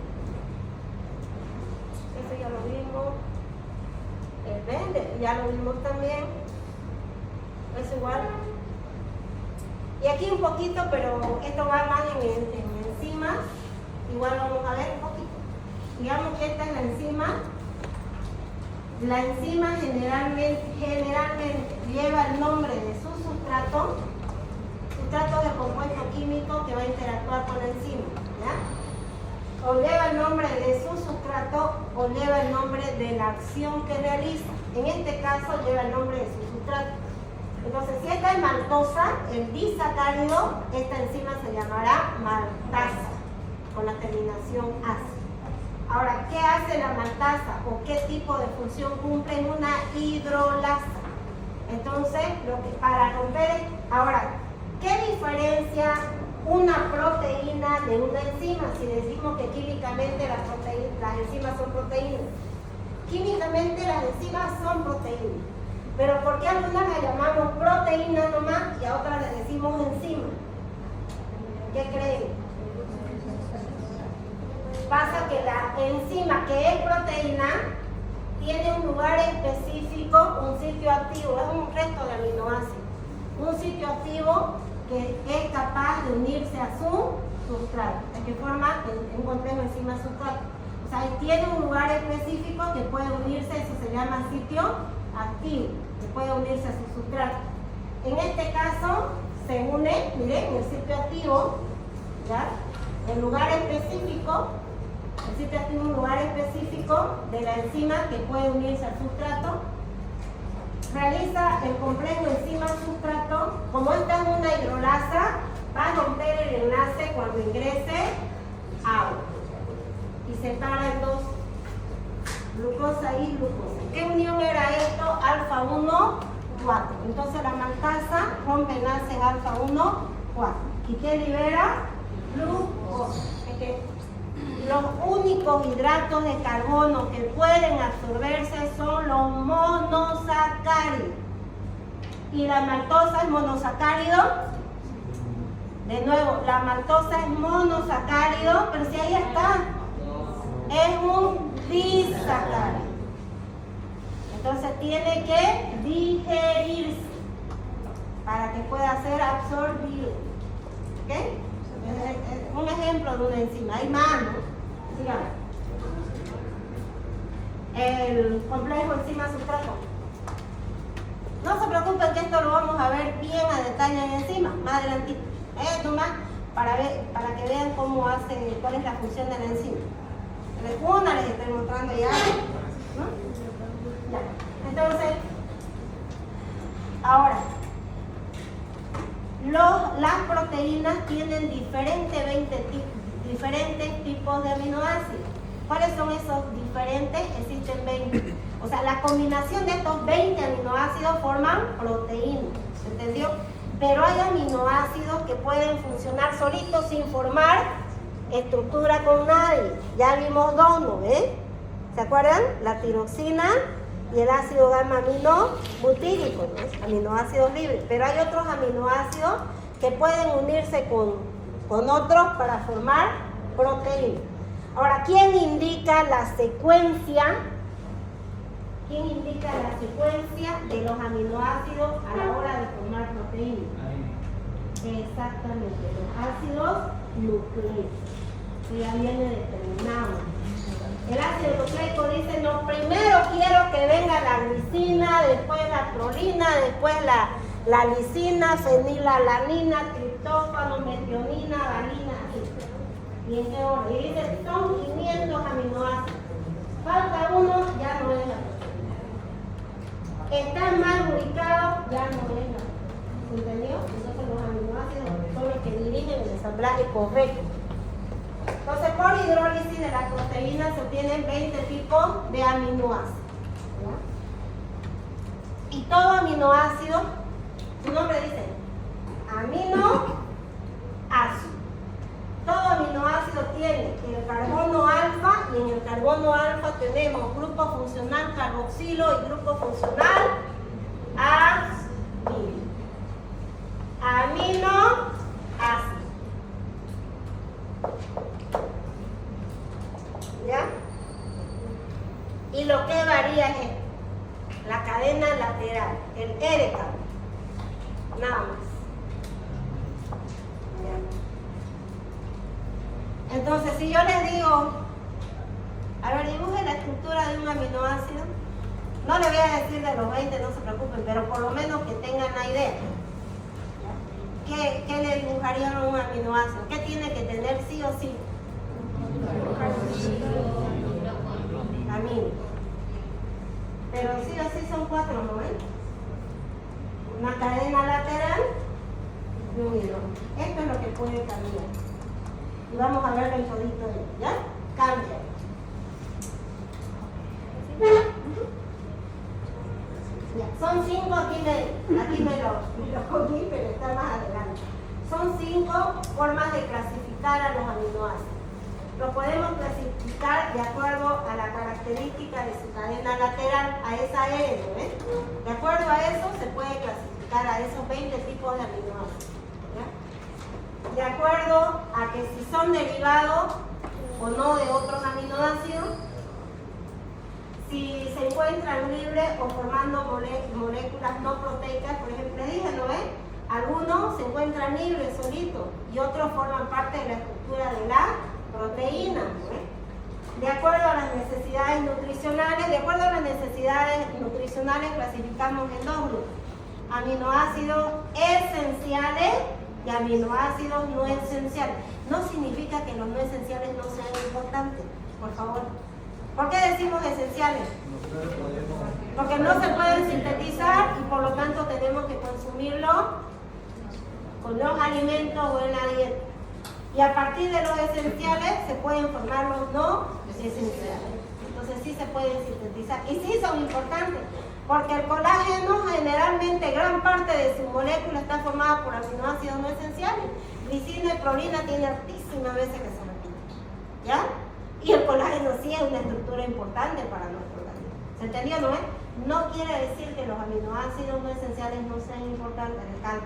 Eso ya lo vimos. El verde, ya lo vimos también. Es igual. Y aquí un poquito, pero esto va más en enzimas. Igual vamos a ver un poquito. Digamos que esta es la enzima. La enzima generalmente lleva el nombre de su sustrato. Sustrato es el compuesto químico que va a interactuar con la enzima, ¿ya? O lleva el nombre de su sustrato o lleva el nombre de la acción que realiza. En este caso lleva el nombre de su sustrato. Entonces, si esta es maltosa, el disacárido, esta enzima se llamará maltasa, con la terminación asa. Ahora, ¿qué hace la maltasa o qué tipo de función cumple en una hidrolasa? Entonces, para romper, ahora, ¿qué diferencia una proteína de una enzima. Si decimos que químicamente las enzimas son proteínas, químicamente las enzimas son proteínas. Pero ¿por qué a algunas las llamamos proteínas nomás y a otras les decimos enzima? ¿Qué creen? Pasa que la enzima, que es proteína, tiene un lugar específico, un sitio activo, es un resto de aminoácidos. Un sitio activo que es capaz de unirse a su sustrato, el que forma un complejo enzima-sustrato. O sea, tiene un lugar específico que puede unirse, eso se llama sitio activo, que puede unirse a su sustrato. En este caso, se une, miren, el sitio activo, ¿ya? El lugar específico, el sitio activo es un lugar específico de la enzima que puede unirse al sustrato. Realiza el complejo enzima-sustrato. Como esta es una hidrolasa, va a romper el enlace cuando ingrese agua y separa en dos, glucosa y glucosa. ¿Qué unión era esto? Alfa 1, 4. Entonces la maltasa rompe enlace en alfa 1, 4. ¿Y qué libera? Glucosa. Es que los únicos hidratos de carbono que pueden absorberse son los monosacáridos. ¿Y la maltosa es monosacárido? De nuevo, la maltosa es monosacárido, pero si ahí está, es un disacárido. Entonces tiene que digerirse para que pueda ser absorbido. ¿Ok? Es un ejemplo de una enzima. Hay más, ¿no? Sigamos. El complejo enzima-sustrato. No se preocupen que esto lo vamos a ver bien a detalle en enzima, más adelantito. Nomás para que vean cómo hace, cuál es la función de la enzima. Una les estoy mostrando ya, ¿no? Ya. Entonces, ahora, las proteínas tienen diferentes tipos de aminoácidos. ¿Cuáles son esos diferentes? Existen 20. O sea, la combinación de estos 20 aminoácidos forman proteínas. ¿Se entendió? Pero hay aminoácidos que pueden funcionar solitos sin formar estructura con nadie. Ya vimos dos, ¿no? ¿Se acuerdan? La tiroxina y el ácido gamma aminobutírico, ¿no? Aminoácidos libres. Pero hay otros aminoácidos que pueden unirse con otros para formar proteínas. Ahora, ¿quién indica la secuencia? ¿Quién indica la secuencia de los aminoácidos a la hora de formar proteínas? Exactamente, los ácidos nucleicos. Que ya viene determinado. El ácido nucleico dice, no, primero quiero que venga la glicina, después la prolina, después la lisina, fenilalanina, triptófano, metionina, valina, así. ¿Y en qué orden? Y dice, son 500 aminoácidos. Falta uno, ya no es la proteína. Está mal ubicado, ya no es la proteína. ¿Entendió? Entonces los aminoácidos son los que dirigen el ensamblaje correcto. Entonces, por hidrólisis de la proteína se obtienen 20 tipos de aminoácidos. ¿Ya? Y todo aminoácido, su nombre dice aminoácido. Todo aminoácido tiene el carbono alfa y en el carbono alfa tenemos grupo funcional carboxilo y grupo funcional amino. Aminoácido. ¿Ya? Y lo que varía es esto, la cadena lateral, el R carbón, nada más. ¿Ya? Entonces, si yo les digo, a ver, dibuje la estructura de un aminoácido, no le voy a decir de los 20, no se preocupen, pero por lo menos que tengan la idea. ¿Qué le dibujarían a un aminoácido? ¿Qué tiene que tener sí o sí? Amino. Pero sí o sí son 4, ¿no ven? Una cadena lateral y un hidrógeno. Esto es lo que puede cambiar. Y vamos a verlo en todito, ¿ya? Cambia. Ya. Son 5, aquí me lo cogí, pero está más adelante. Son 5 formas de clasificar a los aminoácidos. Los podemos clasificar de acuerdo a la característica de su cadena lateral, a esa N, ¿ves? De acuerdo a eso se puede clasificar a esos 20 tipos de aminoácidos, ¿ya? De acuerdo a que si son derivados o no de otros aminoácidos, si se encuentran libres o formando moléculas no proteicas, por ejemplo, les dije, ¿no ves? Algunos se encuentran libres solitos y otros forman parte de la estructura de la proteína, ¿no? De acuerdo a las necesidades nutricionales, clasificamos en 2 grupos: aminoácidos esenciales y aminoácidos no esenciales. No significa que los no esenciales no sean importantes, por favor. ¿Por qué decimos esenciales? Porque no se pueden sintetizar y por lo tanto tenemos que consumirlo con los alimentos o en la dieta. Y a partir de los esenciales se pueden formar los no esenciales. Entonces sí se pueden sintetizar y sí son importantes, porque el colágeno generalmente gran parte de su molécula está formada por aminoácidos no esenciales. Glicina y prolina tiene altísimas veces que se repiten, ¿ya? Y el colágeno sí es una estructura importante para nuestro organismo. ¿Se entendió, no? No quiere decir que los aminoácidos no esenciales no sean importantes, recalco.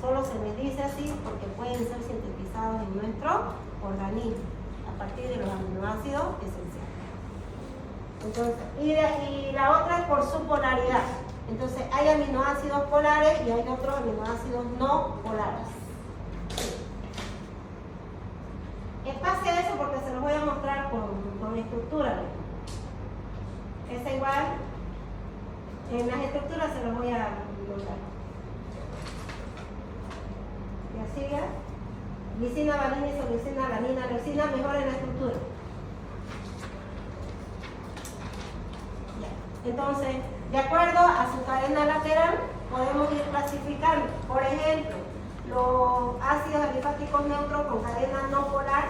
Solo se les dice así porque pueden ser sintetizados en nuestro organismo a partir de los aminoácidos esenciales. Entonces, y la otra es por su polaridad. Entonces, hay aminoácidos polares y hay otros aminoácidos no polares. Espacio eso porque se los voy a mostrar con estructura. Es igual. En las estructuras se los voy a mostrar. Y así ya. Glicina, valine, isoleucina, alanina, leucina, mejor en la estructura. Ya. Entonces, de acuerdo a su cadena lateral, podemos ir clasificando. Por ejemplo, los ácidos alifáticos neutros con cadena no polar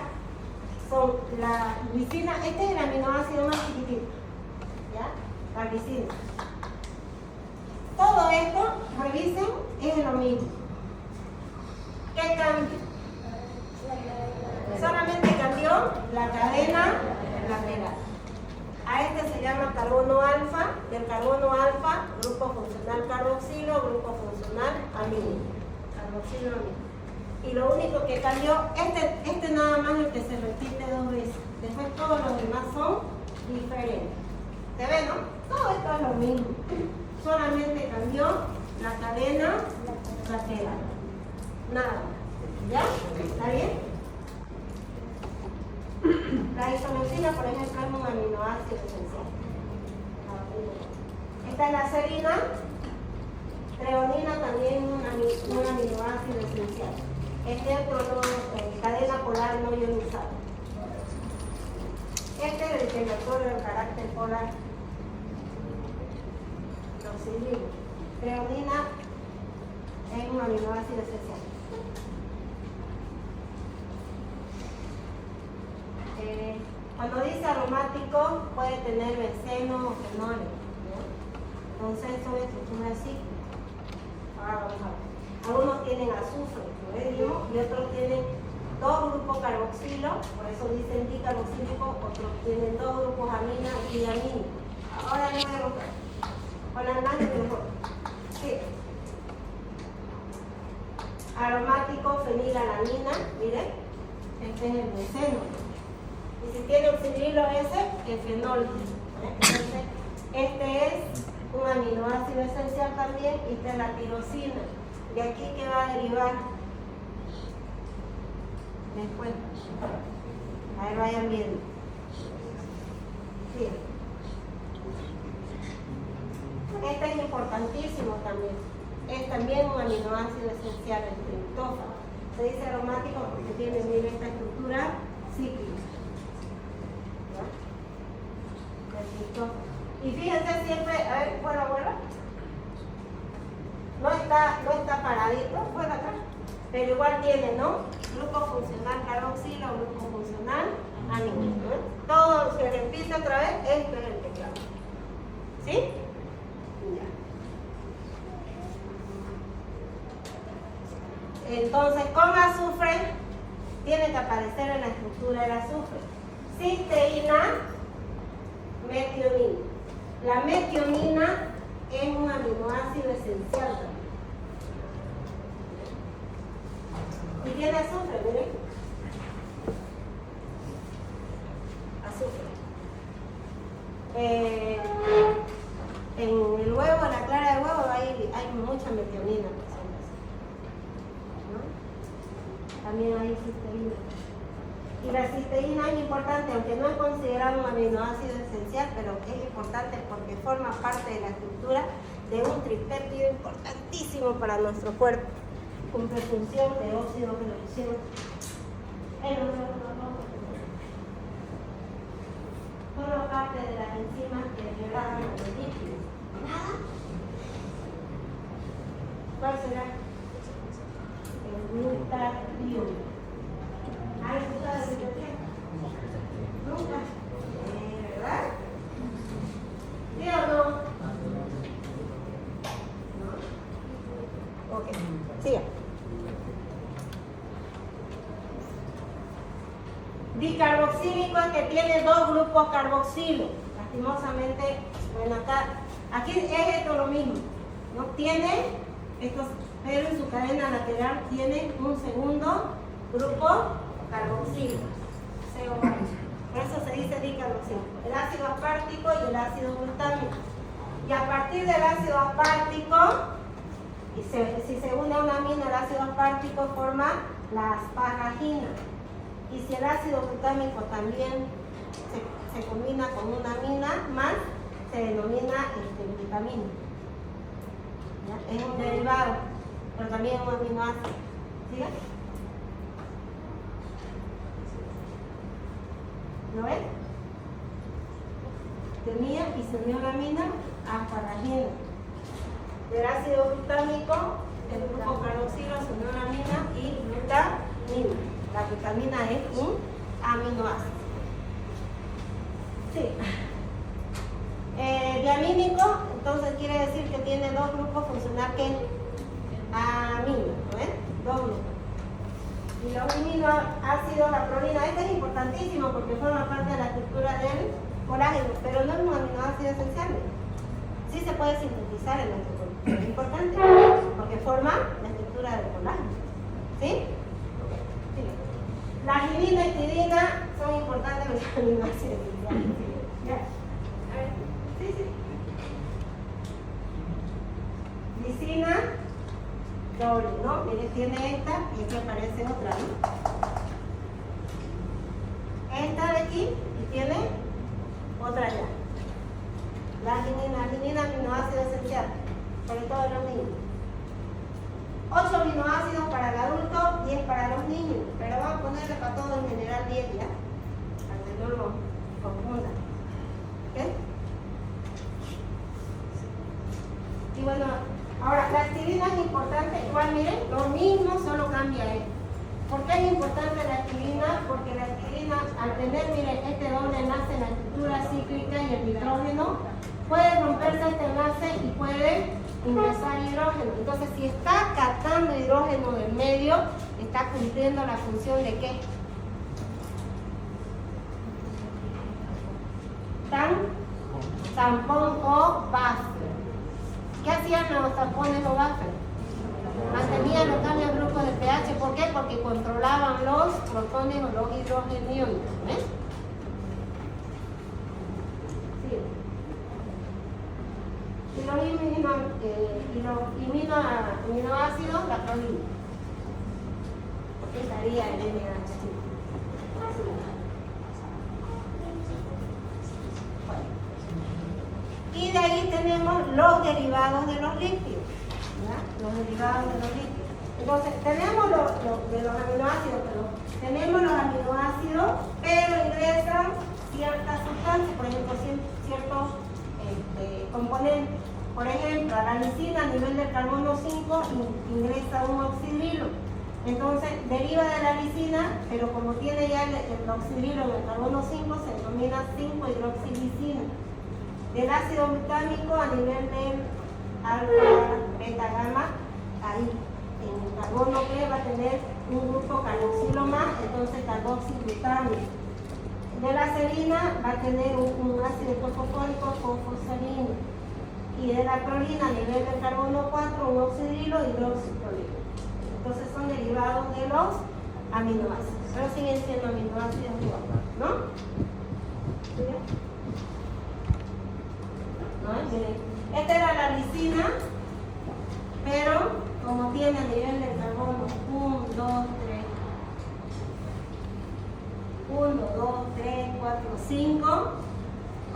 son la glicina. Este es el aminoácido más chiquitito, ¿ya? La glicina. Todo esto, revisen, es lo mismo. ¿Qué cambia? Solamente cambió la cadena lateral. A este se llama carbono alfa, del carbono alfa, grupo funcional carboxilo, grupo funcional amino. Carboxilo amino. Y lo único que cambió, este nada más el que se repite 2 veces. Después todos los demás son diferentes. ¿Se ve, no? Todo esto es lo mismo. Solamente cambió la cadena lateral. Nada más. ¿Ya? ¿Está bien? La isoleucina, por ejemplo, es un aminoácido esencial. Esta es la serina. Treonina también es un aminoácido esencial. Es neutro, cadena polar no ionizada. Este es el que le otorga el carácter polar. Oxidrina. Treonina es un aminoácido esencial. Cuando dice aromático puede tener benceno o fenoles, ¿no? Entonces son estructuras cíclicas. Ahora vamos a ver. Algunos tienen azufre, ¿no? Y otros tienen 2 grupos carboxilo, por eso dicen dicarboxílico, otros tienen 2 grupos amina y diamínico. Ahora les voy a mostrar. Con la imagen mejor. Sí. Aromático, fenilalanina, miren. Este es el benceno. Y si tiene oxidrilo ese, el fenol. Entonces, este es un aminoácido esencial también, y esta es la tirosina. ¿De aquí qué va a derivar? Después. A ver, vayan viendo. Sí. Este es importantísimo también. Es también un aminoácido esencial, el triptófano. Se dice aromático porque tiene, miren, esta estructura cíclica. Y fíjense siempre, a ver, fuera, abuela. No está paradito, fuera acá. Pero igual tiene, ¿no? Grupo funcional carboxilo, grupo funcional amino, ¿no? Todo se repite otra vez, esto es el teclado. ¿Sí? Ya. Entonces, con azufre tiene que aparecer en la estructura del azufre. Cisteína, metionina. La metionina es un aminoácido esencial también. Y tiene azufre, miren. Azufre. En el huevo, en la clara de huevo, hay mucha metionina. ¿No? También hay cisteína. Y la cisteína es importante, aunque no es considerado un aminoácido esencial, pero es importante porque forma parte de la estructura de un tripéptido importantísimo para nuestro cuerpo. Cumple función de óxido de reducción. Forma parte de las enzimas que degradan los lípidos. ¿Nada? ¿Cuál será? El glutatión. ¿Hay escuchado de glutatión? Nunca. ¿Verdad? ¿Sí o no? No. Ok, siga. Dicarboxílico es que tiene dos grupos carboxilo. Lastimosamente, bueno, aquí es esto lo mismo. ¿No? Tiene estos, pero en su cadena lateral tiene un segundo grupo carboxilo. CO. Por eso se dice dicarboxílico. El ácido aspartico y el ácido glutámico. Y a partir del ácido aspartico, si se une a una amina, el ácido aspartico forma la asparagina. Y si el ácido glutámico también se combina con una amina más, se denomina glutamina. ¿Ya? Es un derivado, pero también es un aminoácido. ¿Sí? ¿Lo ves? Tenía y se unió la amina asparagina. Del ácido glutámico, el grupo carboxilo se unió la amina y glutamina. La glutamina es un aminoácido. Sí. Diamínico, entonces quiere decir que tiene dos grupos funcionales que amino, ¿ves? Dos grupos. Y los aminoácidos, la prolina, este es importantísimo porque forma parte de la estructura del colágeno, pero no es un aminoácido esencial. Sí se puede sintetizar en nuestro cuerpo, es importante porque forma la estructura del colágeno. ¿Sí? La arginina y tidina son importantes en los aminoácidos. A ver, sí. Lisina, doble, ¿no? Mire, tiene esta y aquí aparece otra, ¿no? Esta de aquí y tiene otra allá. La arginina, aminoácido esencial, sobre todo en los niños. 8 aminoácidos para el adulto, 10 para los niños, pero vamos a ponerle para todo en general 10 ya, para que no lo confundan. ¿Ok? Y bueno, ahora la aspirina es importante, igual miren, lo mismo, solo cambia esto. ¿Por qué es importante la aspirina? Porque la aspirina, al tener, miren, este doble enlace en la estructura cíclica y el nitrógeno, puede romperse este enlace y puede ingresar hidrógeno. Entonces, si está captando hidrógeno del medio, está cumpliendo la función de ¿qué? Tampón o buffer. ¿Qué hacían los tampones o buffer? Mantenían los cambios de grupo de pH. ¿Por qué? Porque controlaban los protones o los hidrogeniones. ¿Ves? Sí. Y los aminoácidos, la prolina. Estaría el NH. Y de ahí tenemos los derivados de los lípidos. ¿Ya? Los derivados de los lípidos. Entonces, tenemos de los aminoácidos, tenemos los aminoácidos, pero ingresan ciertas sustancias, por ejemplo, ciertos componentes. Por ejemplo, la lisina a nivel del carbono 5 ingresa un oxidrilo. Entonces, deriva de la lisina, pero como tiene ya el oxidrilo en el carbono 5, se denomina 5-hidroxilisina. Del ácido glutámico a nivel del alfa, beta, gamma, ahí en el carbono que va a tener un grupo carboxilo más, entonces carboxiglutano. De la serina va a tener un ácido fosfórico, fosfoserina. Y de la clorina a nivel del carbono 4, un oxidrilo y hidroxiclorilo. Entonces son derivados de los aminoácidos, pero siguen siendo aminoácidos igual, ¿no? ¿Sí? ¿No? Miren, esta era la lisina, pero como tiene a nivel del carbono 1, 2, 3, 4, 5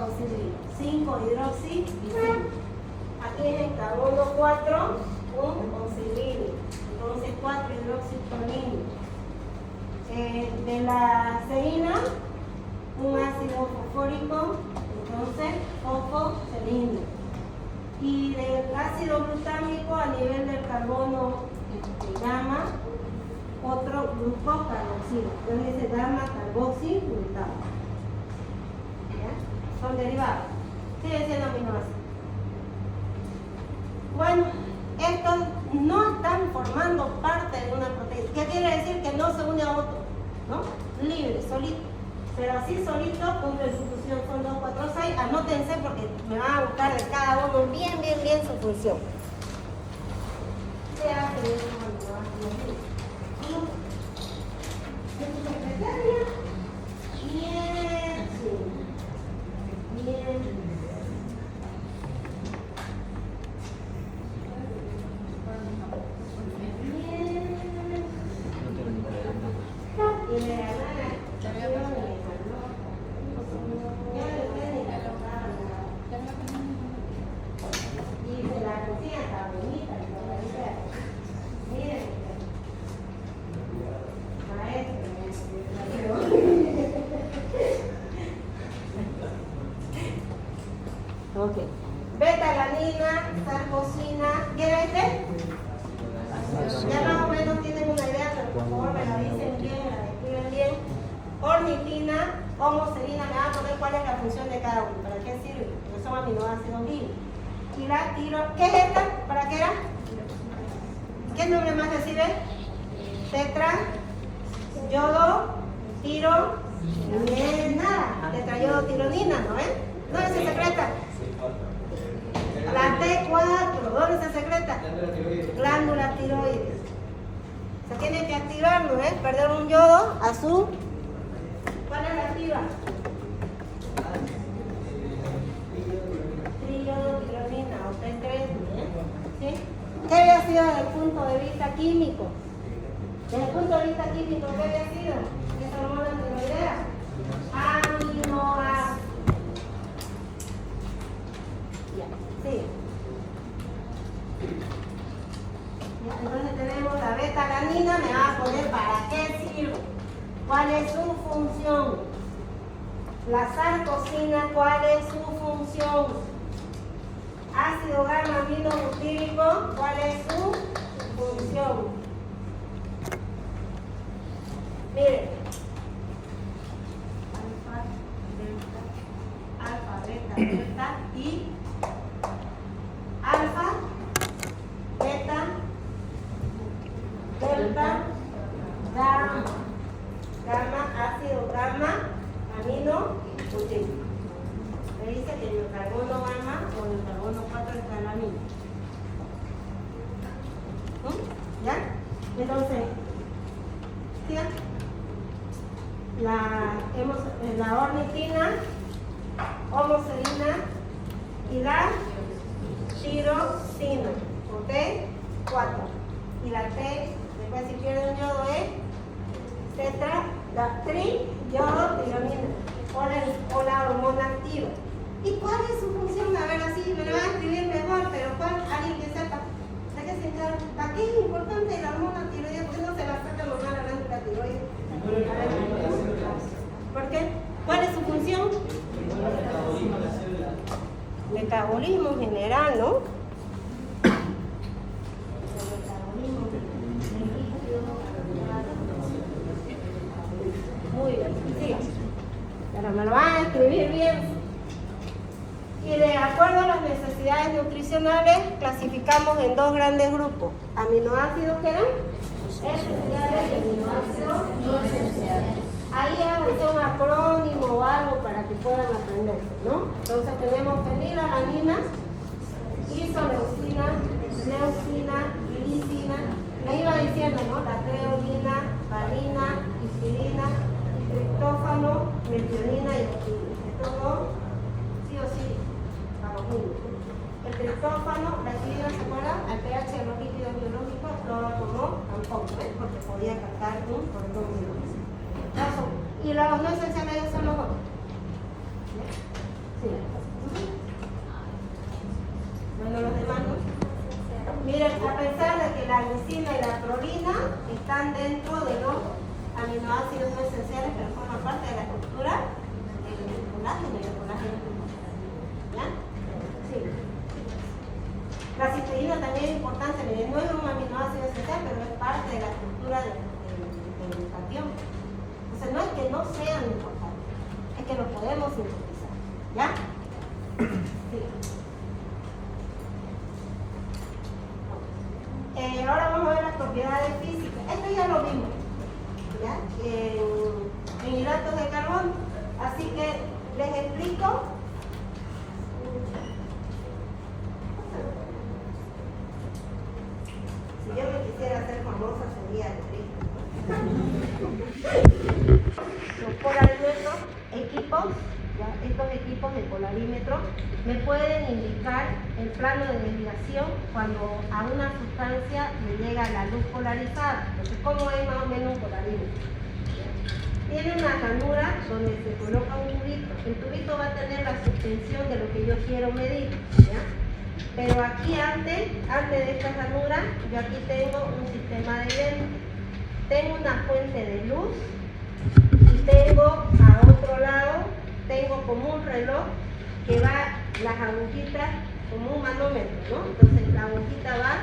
oxidrilo, 5 hidroxililo. Aquí en el carbono 4, un oxidrilo, entonces 4 hidroxiclorilo. De la serina, un ácido fosfórico, entonces fosfoserina. Y del ácido glutámico a nivel del carbono gamma, otro grupo carboxilo. Entonces dice gamma carboxiglutano. Son derivados. Sigue siendo aminoácidos. Bueno, estos no están formando parte de una proteína. ¿Qué quiere decir? Que no se une a otro, ¿no? Libre, solito. Pero así solito, punto de sustitución son 2, 4, 6. Anótense porque me van a buscar de cada uno bien su función. ¿Qué hace eso? ¿En tu secretaria? Bien, sí. Bien. Ok. Beta-alanina, sarcosina, ¿qué era este? Ya más o menos tienen una idea, pero por favor me la dicen bien, me la escriben bien. Ornitina, homoserina, me van a poner cuál es la función de cada uno, para qué sirve, porque son aminoácidos libres. Y la tiro, ¿qué es esta? ¿Para qué era? ¿Qué nombre más recibe? Tetra, yodo, tiro, nada, tetrayodotironina, ¿no ven? ¿Dónde se secreta? La T4, ¿dónde se secreta? Glándula tiroides. Se tiene que activar, ¿no ves? Perder un yodo a su... ¿Cuál es la activa? Triyodotironina o T3, ¿sí? ¿Qué había sido desde el punto de vista químico? Desde el punto de vista químico, ¿qué había sido? Esa hormona tiroidea. Aminoácidos. Sí. Ya, entonces tenemos la beta-alanina, me va a poner para qué sirve, cuál es su función. La sarcosina, cuál es su función. Ácido gamma-aminobutírico, cuál es su función. Miren, alfa, beta, delta y alfa, beta, delta, gamma. Gamma, ácido gamma, amino, butírico. Me dice que en el carbono gamma o en el carbono 4 está el amino. ¿Ya? Entonces, ¿sí? La ornitina, homoserina y la tirosina, o T4. Y la T, después si pierde un yodo es tetra, la triyodotironina o la hormona activa. ¿Y cuál es su función? A ver, así me lo van a escribir mejor, pero ¿cuál? Alguien que sepa. ¿De qué se encarga? ¿Para qué es importante la hormona tiroidea? ¿Por qué no se la saca normal a la glándula tiroides? ¿Por qué? ¿Cuál es su función? Metabolismo en general, ¿no? Muy bien, sí. Pero me lo van a escribir bien. Y de acuerdo a las necesidades nutricionales, clasificamos en dos grandes grupos. aminoácidos que eran esenciales y aminoácidos no esenciales. Ahí hace un acrónimo o algo para que puedan aprender, ¿no? Entonces tenemos fenilalanina, isoleucina, leucina, lisina. Le iba diciendo, ¿no? La creolina, valina, histidina, triptófano, metionina y orquina. Esto sí o sí, a los niños. El triptófano, la histidina, ¿se acuerdan? Al pH de los líquidos biológicos, cloro no, tampoco, ¿ves? Porque podía captar un protón biológico. Y los no esenciales ya son los otros. Sí. Bueno, los demás no. Miren, a pesar de que la lisina y la prolina están dentro de los aminoácidos no esenciales, pero forman parte de la estructura del colágeno y el colágeno. ¿Ya? Sí. La cisteína también es importante, miren, no es un aminoácido esencial, pero es parte de la estructura del catión. Entonces no es que no sean importantes, es que los podemos sintetizar. ¿Ya? Sí. Ahora vamos a ver las propiedades físicas. Esto ya lo vimos, ¿ya? En hidratos de carbono. Así que les explico. Si yo me quisiera hacer famosa sería los polarímetros, equipos, ¿ya? Estos equipos de polarímetro me pueden indicar el plano de desviación cuando a una sustancia le llega la luz polarizada. Entonces, ¿cómo es más o menos un polarímetro? Tiene una ranura donde se coloca un tubito. El tubito va a tener la suspensión de lo que yo quiero medir, ¿ya? Pero aquí antes de esta ranura, yo aquí tengo un sistema de lentes. Tengo una fuente de luz y tengo a otro lado, tengo como un reloj que va las agujitas como un manómetro, ¿no? Entonces la agujita va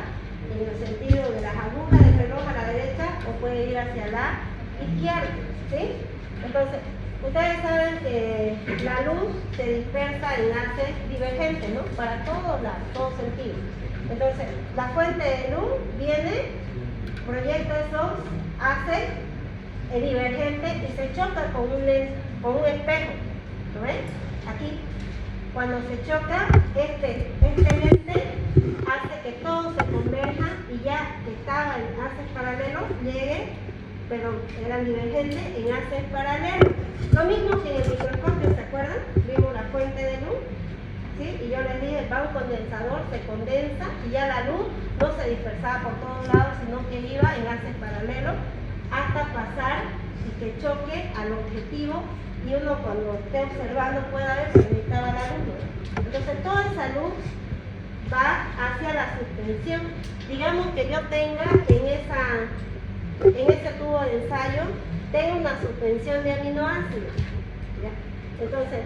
en el sentido de las agujas del reloj a la derecha o puede ir hacia la izquierda, ¿sí? Entonces, ustedes saben que la luz se dispersa en haces divergentes, ¿no? Para todos lados, todos sentidos. Entonces, la fuente de luz viene, proyecta esos haces divergentes y se choca con un espejo, ¿lo ven? Aquí. Cuando se choca, este lente hace que todo se converja y ya que estaba en haces paralelos, llegue, pero eran divergentes en haces paralelos. Lo mismo que en el microscopio, ¿se acuerdan? Vimos la fuente de luz, ¿sí? Y yo les dije, va un condensador, se condensa y ya la luz no se dispersaba por todos lados, sino que iba en haces paralelos hasta pasar y que choque al objetivo y uno cuando esté observando pueda ver que necesitaba la luz. Entonces toda esa luz va hacia la suspensión. Digamos que yo tenga en ese tubo de ensayo, tengo una suspensión de aminoácidos, ¿ya? Entonces,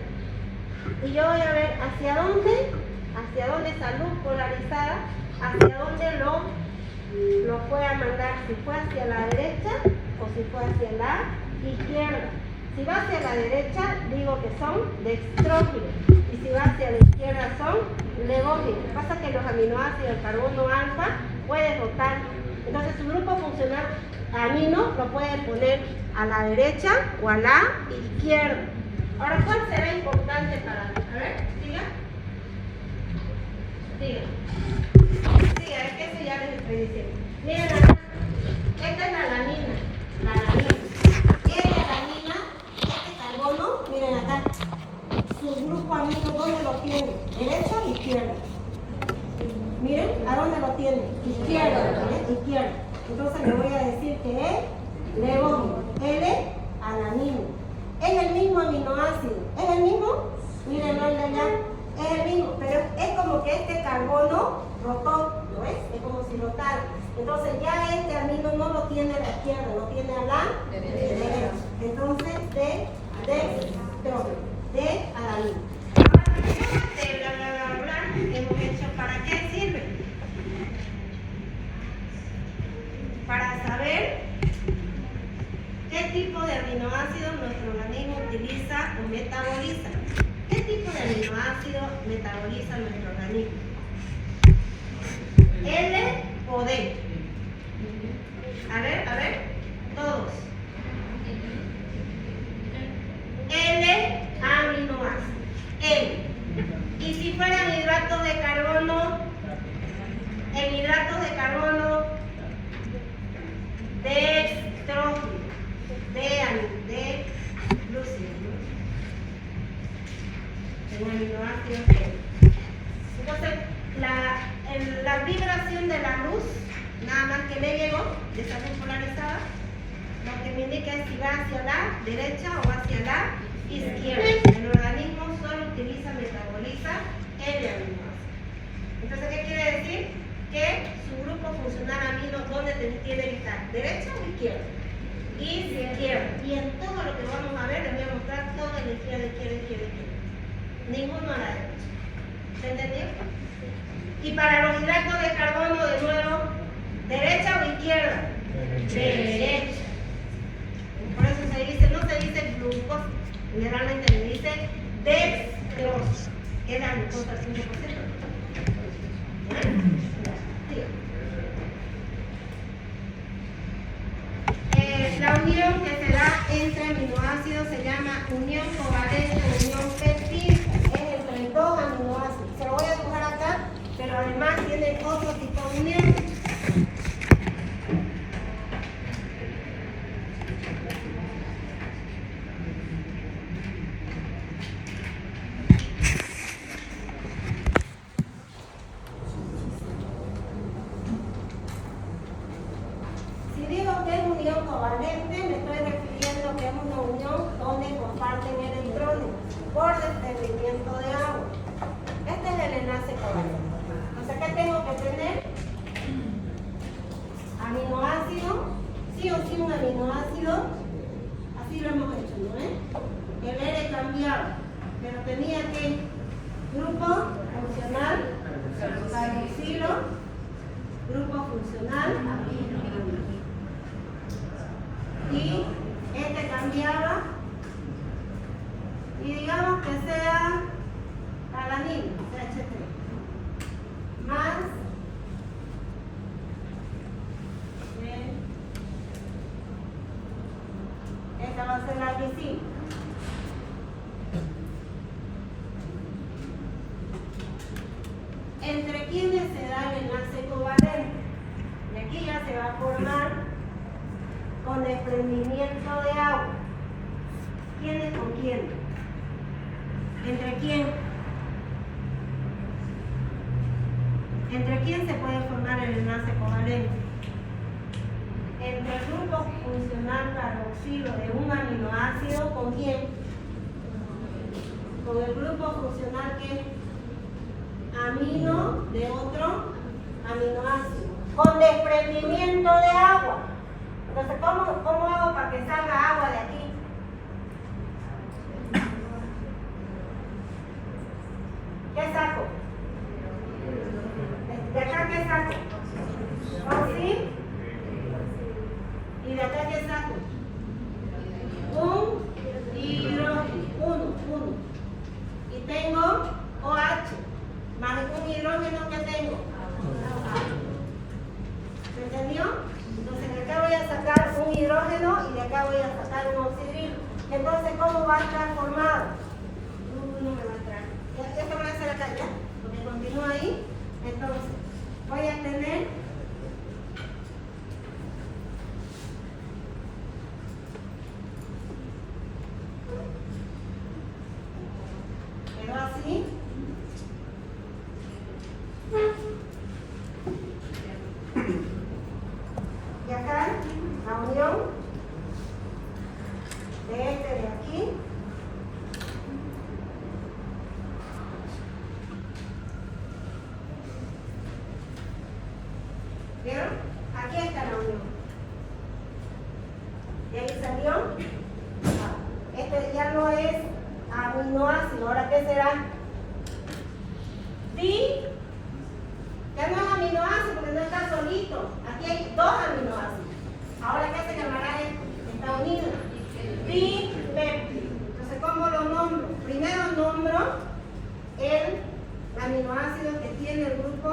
y yo voy a ver hacia dónde esa luz polarizada, hacia dónde lo fue a mandar, si fue hacia la derecha o si fue hacia la izquierda. Si va hacia la derecha, digo que son dextrófilos, y si va hacia la izquierda son legófilos. Pasa que los aminoácidos, el carbono alfa, puede rotar. Entonces, su grupo funcional amino lo puede poner a la derecha o a la izquierda. Ahora, ¿cuál será importante para mí? A ver, siga. Siga, es que eso ya les estoy diciendo. Miren acá, esta es la alanina. Y esta alanina, este carbono, miren acá, su grupo amino, ¿dónde lo tiene? ¿Derecha o izquierda? Miren, ¿a dónde lo tiene? Izquierda, izquierda. Entonces le voy a decir que es legómino, L-alanina. Es el mismo aminoácido, ¿es el mismo? Miren, no el de allá, es el mismo, pero es como que este carbono rotó, ¿no ves? Es como si rotara. Entonces ya este amino no lo tiene a la izquierda, lo tiene a la derecha. Entonces de alanina. Ahora, bla, bla, bla, bla, hemos hecho, ¿para qué sirve? Para saber qué tipo de aminoácido nuestro organismo utiliza o metaboliza. ¿Qué tipo de aminoácido metaboliza nuestro organismo? L o D. luego de esta polarizada, lo que me indica es si va hacia la derecha o hacia la izquierda. El organismo solo utiliza, metaboliza el aminoácido. Entonces, ¿qué quiere decir? Que su grupo funcional amino, ¿dónde tiene que estar? ¿Derecha o izquierda? Izquierda. Y en todo lo que vamos a ver, les voy a mostrar todo en la izquierda. Ninguno a la derecha. ¿Se entendió? Y para los hidratos de carbono, de nuevo, ¿derecha o izquierda? Derecha. Por eso se dice, no se dice glucosa, generalmente se dice dextrosa, que es la glucosa al 5%. La unión que se da entre aminoácidos se llama unión covalente, unión péptida, es entre dos aminoácidos. Se lo voy a dibujar acá, pero además tiene otro tipo de unión. Si digo que es unión covalente, me estoy refiriendo que es una unión donde comparten electrones por desprendimiento de agua. Este es el enlace covalente. Entonces, ¿qué tengo que tener? Aminoácido, sí o sí un aminoácido, así lo hemos hecho, ¿no es? El R cambiado, pero tenía que grupo funcional, carboxilo, grupo funcional, y este cambiaba, y digamos que sea alanina, CH3, más esta va a ser la glicina. ¿Entre quiénes se da el enlace covalente? Y aquí ya se va a formar con desprendimiento de agua. ¿Quién es con quién? ¿Entre quién? ¿Entre quién se puede formar el enlace covalente? Entre el grupo funcional carboxilo de un aminoácido, ¿con quién? Con el grupo funcional que amino de otro aminoácido, con desprendimiento de agua. Entonces, ¿cómo hago para que salga agua de aquí? ¿Qué saco? ¿De acá qué saco? ¿Así? ¿Y de acá qué saco? Un hidrógeno, uno. Y tengo OH, más un hidrógeno que tengo. ¿Se entendió? Entonces de acá voy a sacar un hidrógeno y de acá voy a sacar un oxidrilo. Entonces, ¿cómo va a estar formado? No me va a entrar. Esto voy a hacer acá ya, porque continúa ahí. Entonces, voy a tener quedó así. Y acá, la unión de este de aquí. ¿Vieron? Aquí está la unión. ¿Y ahí salió? Este ya no es aminoácido. ¿Ahora qué será? Ya no es aminoácido porque no está solito. Aquí hay dos aminoácidos. Ahora, ¿qué se llamará esto? Está unido. Dipéptido. Entonces, ¿cómo lo nombro? Primero nombro el aminoácido que tiene el grupo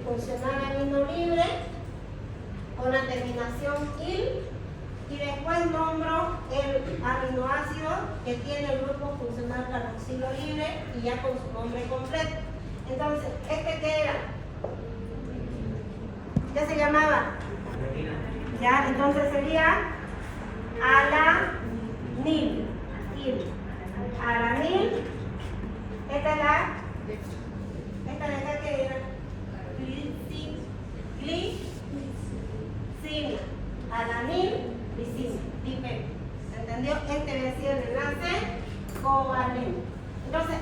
funcional amino libre con la terminación il, y después nombro el aminoácido que tiene el grupo funcional carboxilo libre y ya con su nombre completo. Entonces, ¿este qué era? ¿Qué se llamaba? Ya, entonces sería alanil. Alanil. Esta es la. Esta de acá que era. Glicina. lisina, alanil, lisina, dipeptido. ¿Entendió? Este había sido el enlace covalente. Entonces,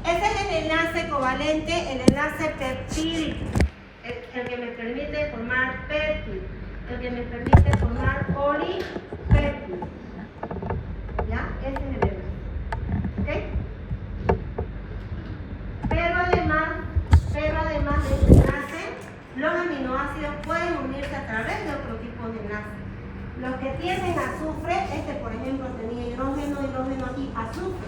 ese es el enlace covalente, el enlace peptídico, el que me permite formar péptido, el que me permite formar polipéptido. ¿Ya? Ese es el enlace. ¿Ok? Pero además de este enlace, los aminoácidos pueden unirse a través de otro tipo de enlace. Los que tienen azufre, este por ejemplo tenía hidrógeno aquí, azufre,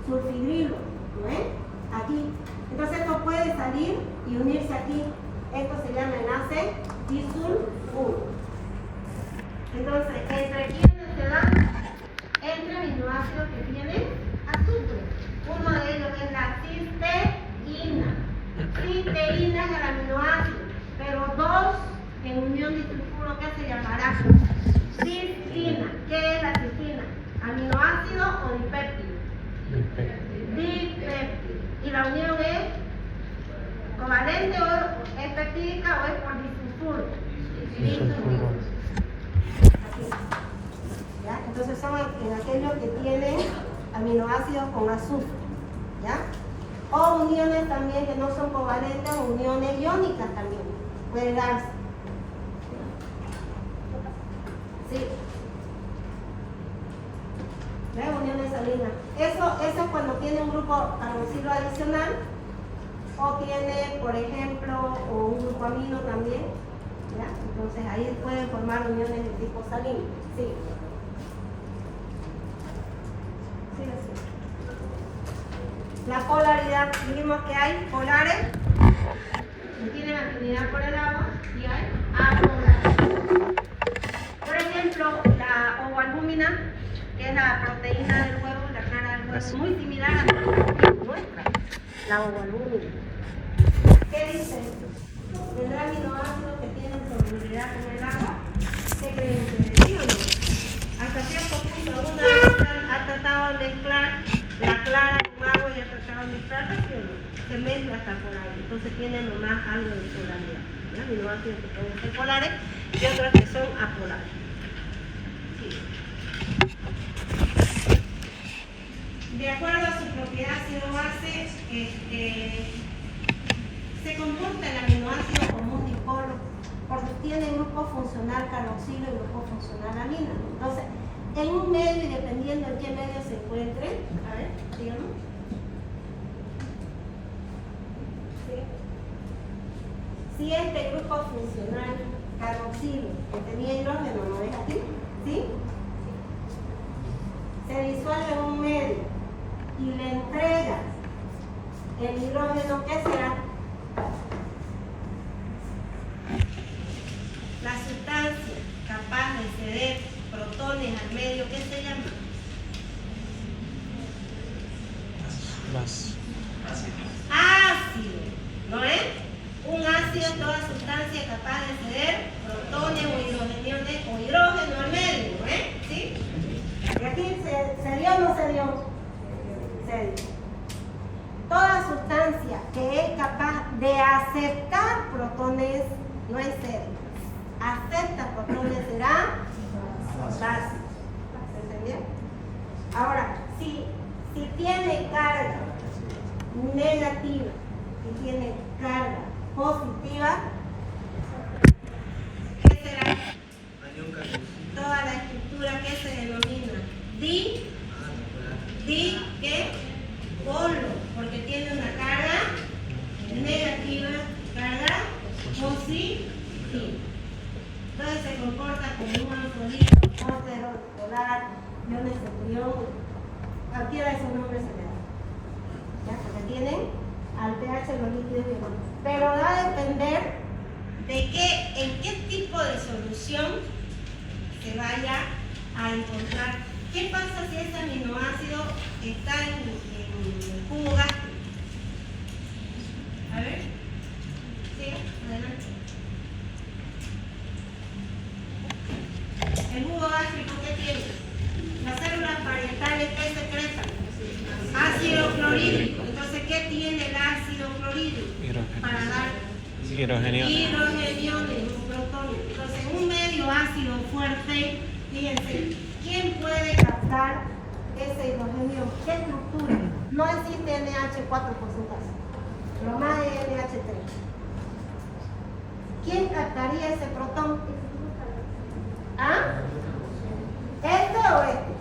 sulfidrilo, ¿no ven? Aquí. Entonces esto puede salir y unirse aquí. Esto se llama enlace disulfuro. Entonces, ¿entre quiénes se dan? Entre aminoácidos que tienen azufre. Uno de ellos es la cisteína. Cisteína es el aminoácido, pero dos en unión disulfuro, ¿qué se llamará? Cistina. ¿Qué es la cistina? ¿Aminoácido o dipéptido? Dipéptido. ¿Y la unión es covalente o es peptídica o es por disulfuro? Disulfuro. ¿Ya? Entonces son en aquellos que tienen aminoácidos con azufre. ¿Ya? O uniones también que no son covalentes, uniones iónicas también puede darse. Sí. ¿Ves? Uniones salinas. Eso es cuando tiene un grupo carboxilo adicional o tiene, por ejemplo, o un grupo amino también. ¿Ya? Entonces ahí pueden formar uniones de tipo salino. Sí. Sí, así. La polaridad, dijimos que hay polares que tienen afinidad por el agua y hay apolares. Por ejemplo, la ovoalbúmina, que es la proteína del huevo, la clara del huevo, muy similar a la nuestra, la ovoalbúmina. ¿Qué dice esto? ¿Tendrá aminoácidos que tienen solubilidad con el agua? ¿Qué creen ustedes? ¿Sí o no? Hasta cierto punto, alguna vez ha tratado de mezclar la clara con agua y ha tratado de mezclar, ¿sí o no? Se mezcla hasta por ahí, entonces tiene nomás algo de polaridad. Aminoácidos que pueden ser polares y otros que son apolares. De acuerdo a su propiedad ácido-base, se comporta el aminoácido como un dipolo porque tiene grupo funcional carboxilo y grupo funcional amina. Entonces, en un medio y dependiendo en qué medio se encuentre, a ver, díganos. ¿Sí? Si este grupo funcional carboxilo que tenía hidrógeno, ¿no es aquí? ¿Sí? Se disuelve en un medio y le entrega el hidrógeno, ¿qué será? La sustancia capaz de ceder protones al medio, ¿qué se llama? Ácido, ¿no es? Un ácido es toda sustancia capaz de ceder protones o hidrógeno al medio, ¿no es? ¿Sí? ¿Y aquí se dio o no se dio? Se dio. Toda sustancia que es capaz de aceptar protones no es serio. Acepta protones será básico. ¿Se entendió? Ahora, si tiene carga negativa y tiene carga positiva, ¿qué será? Toda la estructura que se denomina ¿qué? Polo, porque tiene una carga negativa, carga positiva. Entonces se comporta como un anfodito, pótero, polar, iones de ion, cualquiera de esos nombres se le da. ¿Ya? Porque tienen al pH los líquidos iones. Pero va a depender de en qué tipo de solución se vaya a encontrar. ¿Qué pasa si ese aminoácido está en el jugo gástrico? A ver, siga, adelante. El jugo gástrico, ¿qué tiene? Las células parietales, ¿qué secretan? Ácido clorhídrico. Entonces, ¿qué tiene el ácido clorhídrico? Para dar Hidrogeniones. Hidrogeniones, protones. Entonces, en un medio ácido fuerte, fíjense, ¿quién puede captar ese hidrogenio? ¿Qué estructura? No existe NH4 por su caso. Lo más es NH3. ¿Quién captaría ese protón? ¿Ah? ¿Este o este?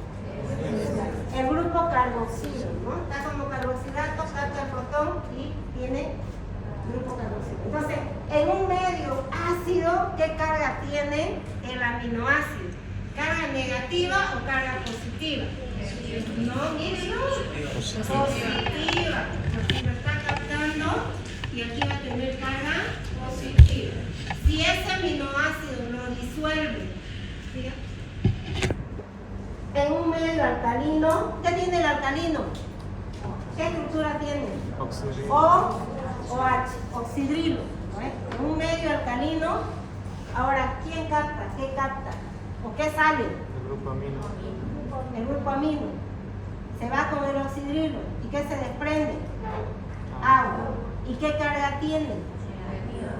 El grupo carboxilo, ¿no? Está como carboxilato, capta el protón y tiene grupo carboxilo. Entonces, en un medio ácido, ¿qué carga tiene el aminoácido? ¿Carga negativa o carga positiva? No, miren, no. Positiva. Porque lo está captando y aquí va a tener carga positiva. Si ese aminoácido lo disuelve, ¿sí? En un medio alcalino, ¿qué tiene el alcalino? ¿Qué estructura tiene? O H, oxidrilo. ¿No? En un medio alcalino, ahora, ¿quién capta? ¿Qué capta? ¿O qué sale? El grupo amino. El grupo amino. Se va con el oxidrilo. ¿Y qué se desprende? Agua. ¿Y qué carga tiene?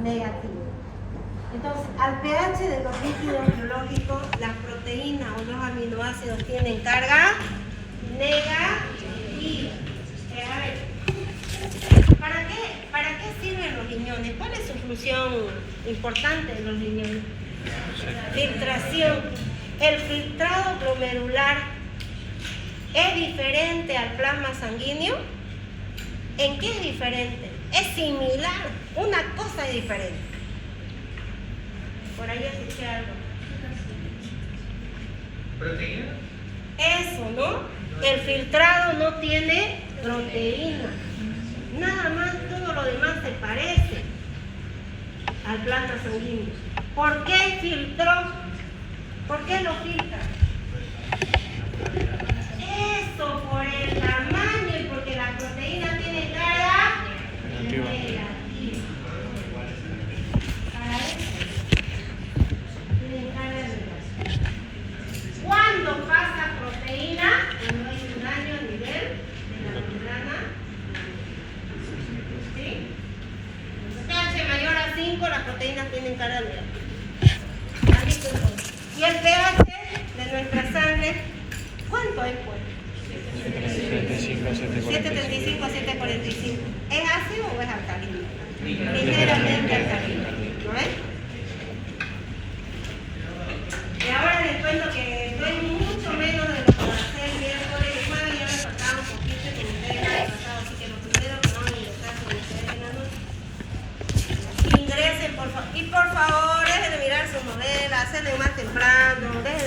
Negativa. Entonces, al pH de los líquidos biológicos, las proteínas o los aminoácidos tienen carga negativa. A ver, ¿para qué sirven los riñones? ¿Cuál es su función importante de los riñones? Filtración. El filtrado glomerular es diferente al plasma sanguíneo. ¿En qué es diferente? Es similar. Una cosa es diferente. Por ahí escuché algo. ¿Proteína? Eso, ¿no? El filtrado no tiene proteína. Nada más, todo lo demás se parece al plasma sanguíneo. ¿Por qué filtró? ¿Por qué lo filtra? Eso, por el tamaño y porque la proteína tiene carga negativa. Para eso, tiene carga negativa. ¿Cuándo pasa proteína? Cuando hay un daño a nivel de la membrana. ¿Sí? pH mayor a 5, las proteínas tienen carga negativa. Y el pH de nuestra sangre, ¿cuánto es pues? 735 a 745. ¿Es ácido o es alcalino? Ligeramente alcalino. ¿No es? Y ahora les cuento que estoy mucho menos de lo que pasé el miércoles y jueves, ya me faltaba un poquito con ustedes el año pasado, así que los primeros que van a ingresar con ustedes en la noche. Ingresen, por favor. Y por favor, dejen de mirar sus novelas, hacen más temprano, dejen